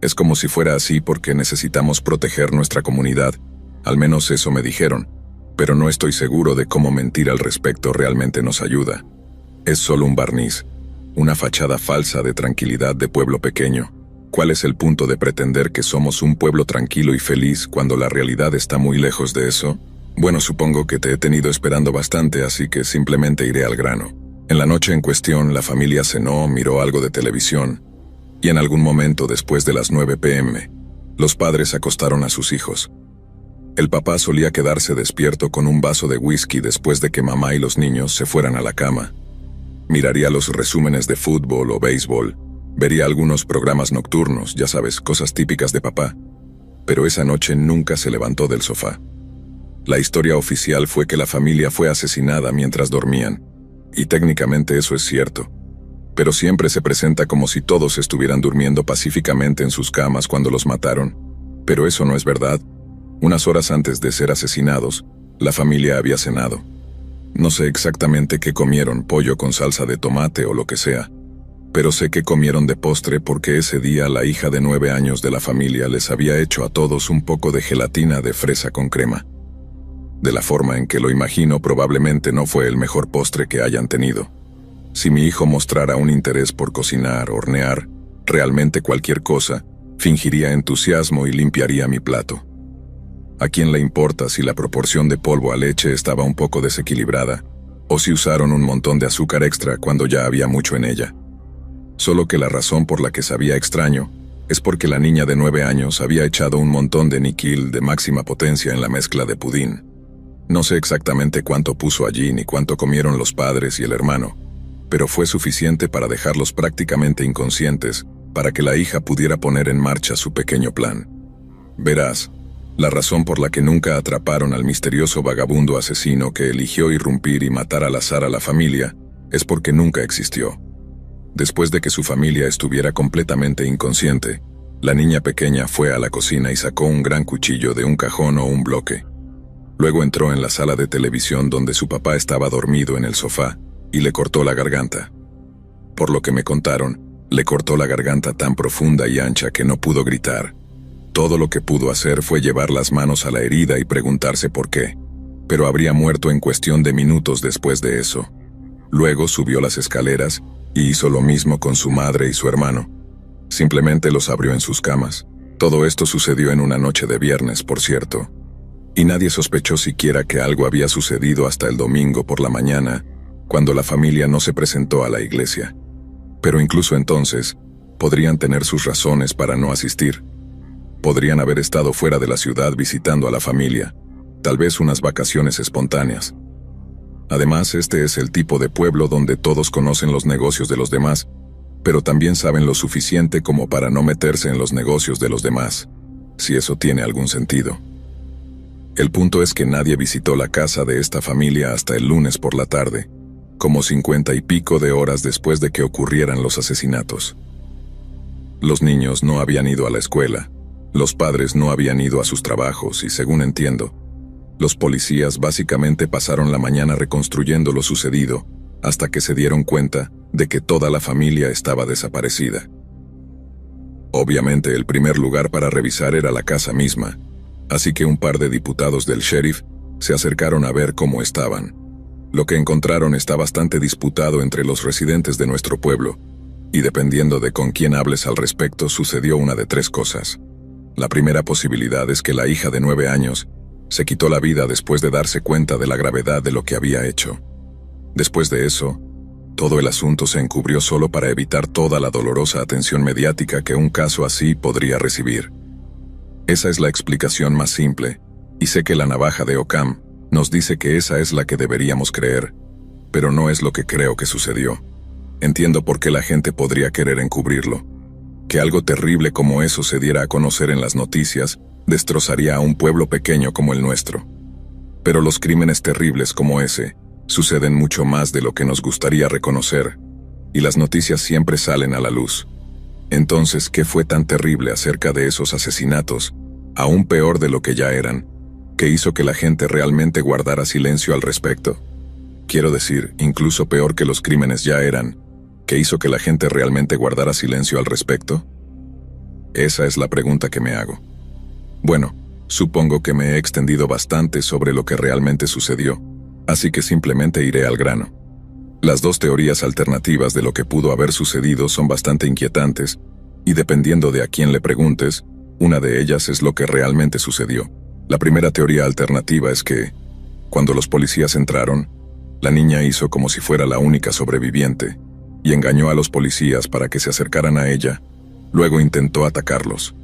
Es como si fuera así porque necesitamos proteger nuestra comunidad, al menos eso me dijeron, pero no estoy seguro de cómo mentir al respecto realmente nos ayuda. Es solo un barniz, una fachada falsa de tranquilidad de pueblo pequeño. ¿Cuál es el punto de pretender que somos un pueblo tranquilo y feliz cuando la realidad está muy lejos de eso? Bueno, supongo que te he tenido esperando bastante, así que simplemente iré al grano. En la noche en cuestión, la familia cenó, miró algo de televisión, y en algún momento después de las 9 p.m., los padres acostaron a sus hijos. El papá solía quedarse despierto con un vaso de whisky después de que mamá y los niños se fueran a la cama. Miraría los resúmenes de fútbol o béisbol, vería algunos programas nocturnos, ya sabes, cosas típicas de papá. Pero esa noche nunca se levantó del sofá. La historia oficial fue que la familia fue asesinada mientras dormían, y técnicamente eso es cierto. Pero siempre se presenta como si todos estuvieran durmiendo pacíficamente en sus camas cuando los mataron. Pero eso no es verdad. Unas horas antes de ser asesinados, la familia había cenado. No sé exactamente qué comieron, pollo con salsa de tomate o lo que sea, pero sé que comieron de postre porque ese día la hija de 9 años de la familia les había hecho a todos un poco de gelatina de fresa con crema. De la forma en que lo imagino, probablemente no fue el mejor postre que hayan tenido. Si mi hijo mostrara un interés por cocinar, hornear, realmente cualquier cosa, fingiría entusiasmo y limpiaría mi plato. ¿A quién le importa si la proporción de polvo a leche estaba un poco desequilibrada, o si usaron un montón de azúcar extra cuando ya había mucho en ella? Solo que la razón por la que sabía extraño es porque la niña de 9 años había echado un montón de Nikil de máxima potencia en la mezcla de pudín. No sé exactamente cuánto puso allí ni cuánto comieron los padres y el hermano, pero fue suficiente para dejarlos prácticamente inconscientes para que la hija pudiera poner en marcha su pequeño plan. Verás, la razón por la que nunca atraparon al misterioso vagabundo asesino que eligió irrumpir y matar al azar a la familia es porque nunca existió. Después de que su familia estuviera completamente inconsciente, la niña pequeña fue a la cocina y sacó un gran cuchillo de un cajón o un bloque. Luego entró en la sala de televisión donde su papá estaba dormido en el sofá y le cortó la garganta. Por lo que me contaron, le cortó la garganta tan profunda y ancha que no pudo gritar. Todo lo que pudo hacer fue llevar las manos a la herida y preguntarse por qué, pero habría muerto en cuestión de minutos después de eso. Luego subió las escaleras y hizo lo mismo con su madre y su hermano. Simplemente los abrió en sus camas. Todo esto sucedió en una noche de viernes, por cierto. Y nadie sospechó siquiera que algo había sucedido hasta el domingo por la mañana, cuando la familia no se presentó a la iglesia. Pero incluso entonces, podrían tener sus razones para no asistir. Podrían haber estado fuera de la ciudad visitando a la familia, tal vez unas vacaciones espontáneas. Además, este es el tipo de pueblo donde todos conocen los negocios de los demás, pero también saben lo suficiente como para no meterse en los negocios de los demás, si eso tiene algún sentido. El punto es que nadie visitó la casa de esta familia hasta el lunes por la tarde, como 50 y pico de horas después de que ocurrieran los asesinatos. Los niños no habían ido a la escuela, los padres no habían ido a sus trabajos y, según entiendo, los policías básicamente pasaron la mañana reconstruyendo lo sucedido hasta que se dieron cuenta de que toda la familia estaba desaparecida. Obviamente el primer lugar para revisar era la casa misma, así que un par de diputados del sheriff se acercaron a ver cómo estaban. Lo que encontraron está bastante disputado entre los residentes de nuestro pueblo, y dependiendo de con quién hables al respecto, sucedió una de 3 cosas. La primera posibilidad es que la hija de 9 años se quitó la vida después de darse cuenta de la gravedad de lo que había hecho. Después de eso, todo el asunto se encubrió solo para evitar toda la dolorosa atención mediática que un caso así podría recibir. Esa es la explicación más simple, y sé que la navaja de Occam nos dice que esa es la que deberíamos creer, pero no es lo que creo que sucedió. Entiendo por qué la gente podría querer encubrirlo. Que algo terrible como eso se diera a conocer en las noticias destrozaría a un pueblo pequeño como el nuestro. Pero los crímenes terribles como ese suceden mucho más de lo que nos gustaría reconocer, y las noticias siempre salen a la luz. Entonces, ¿qué fue tan terrible acerca de esos asesinatos, aún peor de lo que ya eran, que hizo que la gente realmente guardara silencio al respecto? Quiero decir, incluso peor que los crímenes ya eran, ¿qué hizo que la gente realmente guardara silencio al respecto? Esa es la pregunta que me hago. Bueno, supongo que me he extendido bastante sobre lo que realmente sucedió, así que simplemente iré al grano. Las 2 teorías alternativas de lo que pudo haber sucedido son bastante inquietantes, y dependiendo de a quién le preguntes, una de ellas es lo que realmente sucedió. La primera teoría alternativa es que, Cuando los policías entraron, la niña hizo como si fuera la única sobreviviente y engañó a los policías para que se acercaran a ella. Luego intentó atacarlos.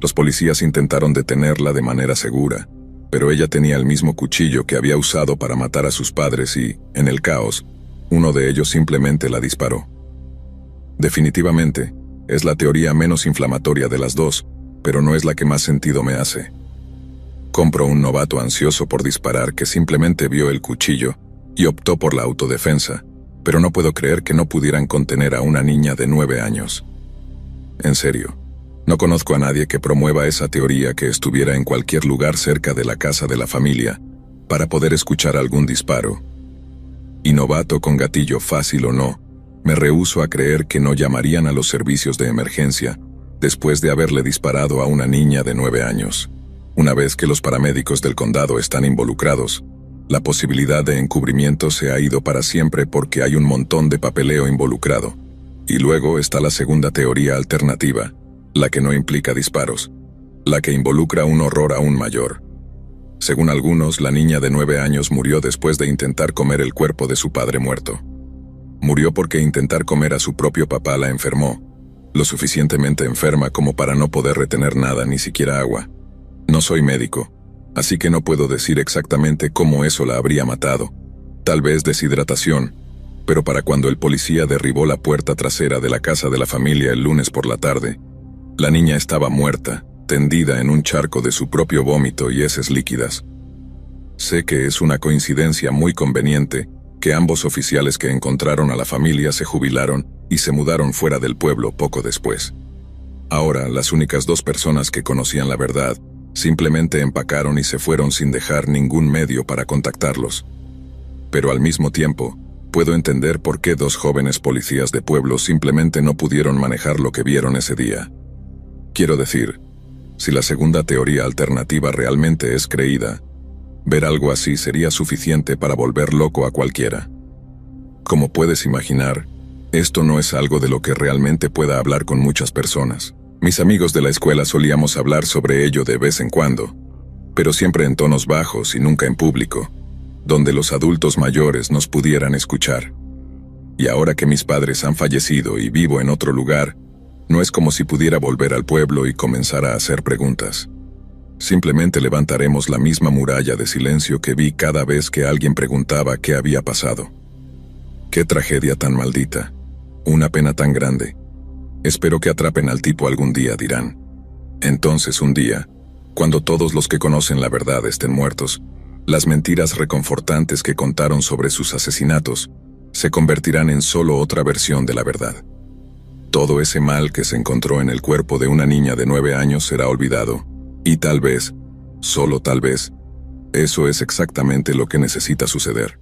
Los policías intentaron detenerla de manera segura, pero ella tenía el mismo cuchillo que había usado para matar a sus padres y, en el caos, uno de ellos simplemente la disparó. Definitivamente, es la teoría menos inflamatoria de las dos, pero no es la que más sentido me hace. Compro un novato ansioso por disparar que simplemente vio el cuchillo y optó por la autodefensa, pero no puedo creer que no pudieran contener a una niña de 9 años. En serio, no conozco a nadie que promueva esa teoría que estuviera en cualquier lugar cerca de la casa de la familia para poder escuchar algún disparo. Y novato con gatillo fácil o no, me rehúso a creer que no llamarían a los servicios de emergencia después de haberle disparado a una niña de 9 años. Una vez que los paramédicos del condado están involucrados, la posibilidad de encubrimiento se ha ido para siempre porque hay un montón de papeleo involucrado. Y luego está la segunda teoría alternativa, la que no implica disparos, la que involucra un horror aún mayor. Según algunos, la niña de 9 años murió después de intentar comer el cuerpo de su padre muerto. Murió porque intentar comer a su propio papá la enfermó, lo suficientemente enferma como para no poder retener nada, ni siquiera agua. No soy médico, así que no puedo decir exactamente cómo eso la habría matado. Tal vez deshidratación, pero para cuando el policía derribó la puerta trasera de la casa de la familia el lunes por la tarde, la niña estaba muerta, tendida en un charco de su propio vómito y heces líquidas. Sé que es una coincidencia muy conveniente que ambos oficiales que encontraron a la familia se jubilaron y se mudaron fuera del pueblo poco después. Ahora, las únicas dos personas que conocían la verdad simplemente empacaron y se fueron sin dejar ningún medio para contactarlos. Pero al mismo tiempo, puedo entender por qué dos jóvenes policías de pueblo simplemente no pudieron manejar lo que vieron ese día. Quiero decir, si la segunda teoría alternativa realmente es creída, ver algo así sería suficiente para volver loco a cualquiera. Como puedes imaginar, esto no es algo de lo que realmente pueda hablar con muchas personas. Mis amigos de la escuela solíamos hablar sobre ello de vez en cuando, pero siempre en tonos bajos y nunca en público, donde los adultos mayores nos pudieran escuchar. Y ahora que mis padres han fallecido y vivo en otro lugar, no es como si pudiera volver al pueblo y comenzar a hacer preguntas. Simplemente levantaremos la misma muralla de silencio que vi cada vez que alguien preguntaba qué había pasado. Qué tragedia tan maldita. Una pena tan grande. Espero que atrapen al tipo algún día, dirán. Entonces un día, cuando todos los que conocen la verdad estén muertos, las mentiras reconfortantes que contaron sobre sus asesinatos se convertirán en solo otra versión de la verdad. Todo ese mal que se encontró en el cuerpo de una niña de 9 años será olvidado, y tal vez, solo tal vez, eso es exactamente lo que necesita suceder.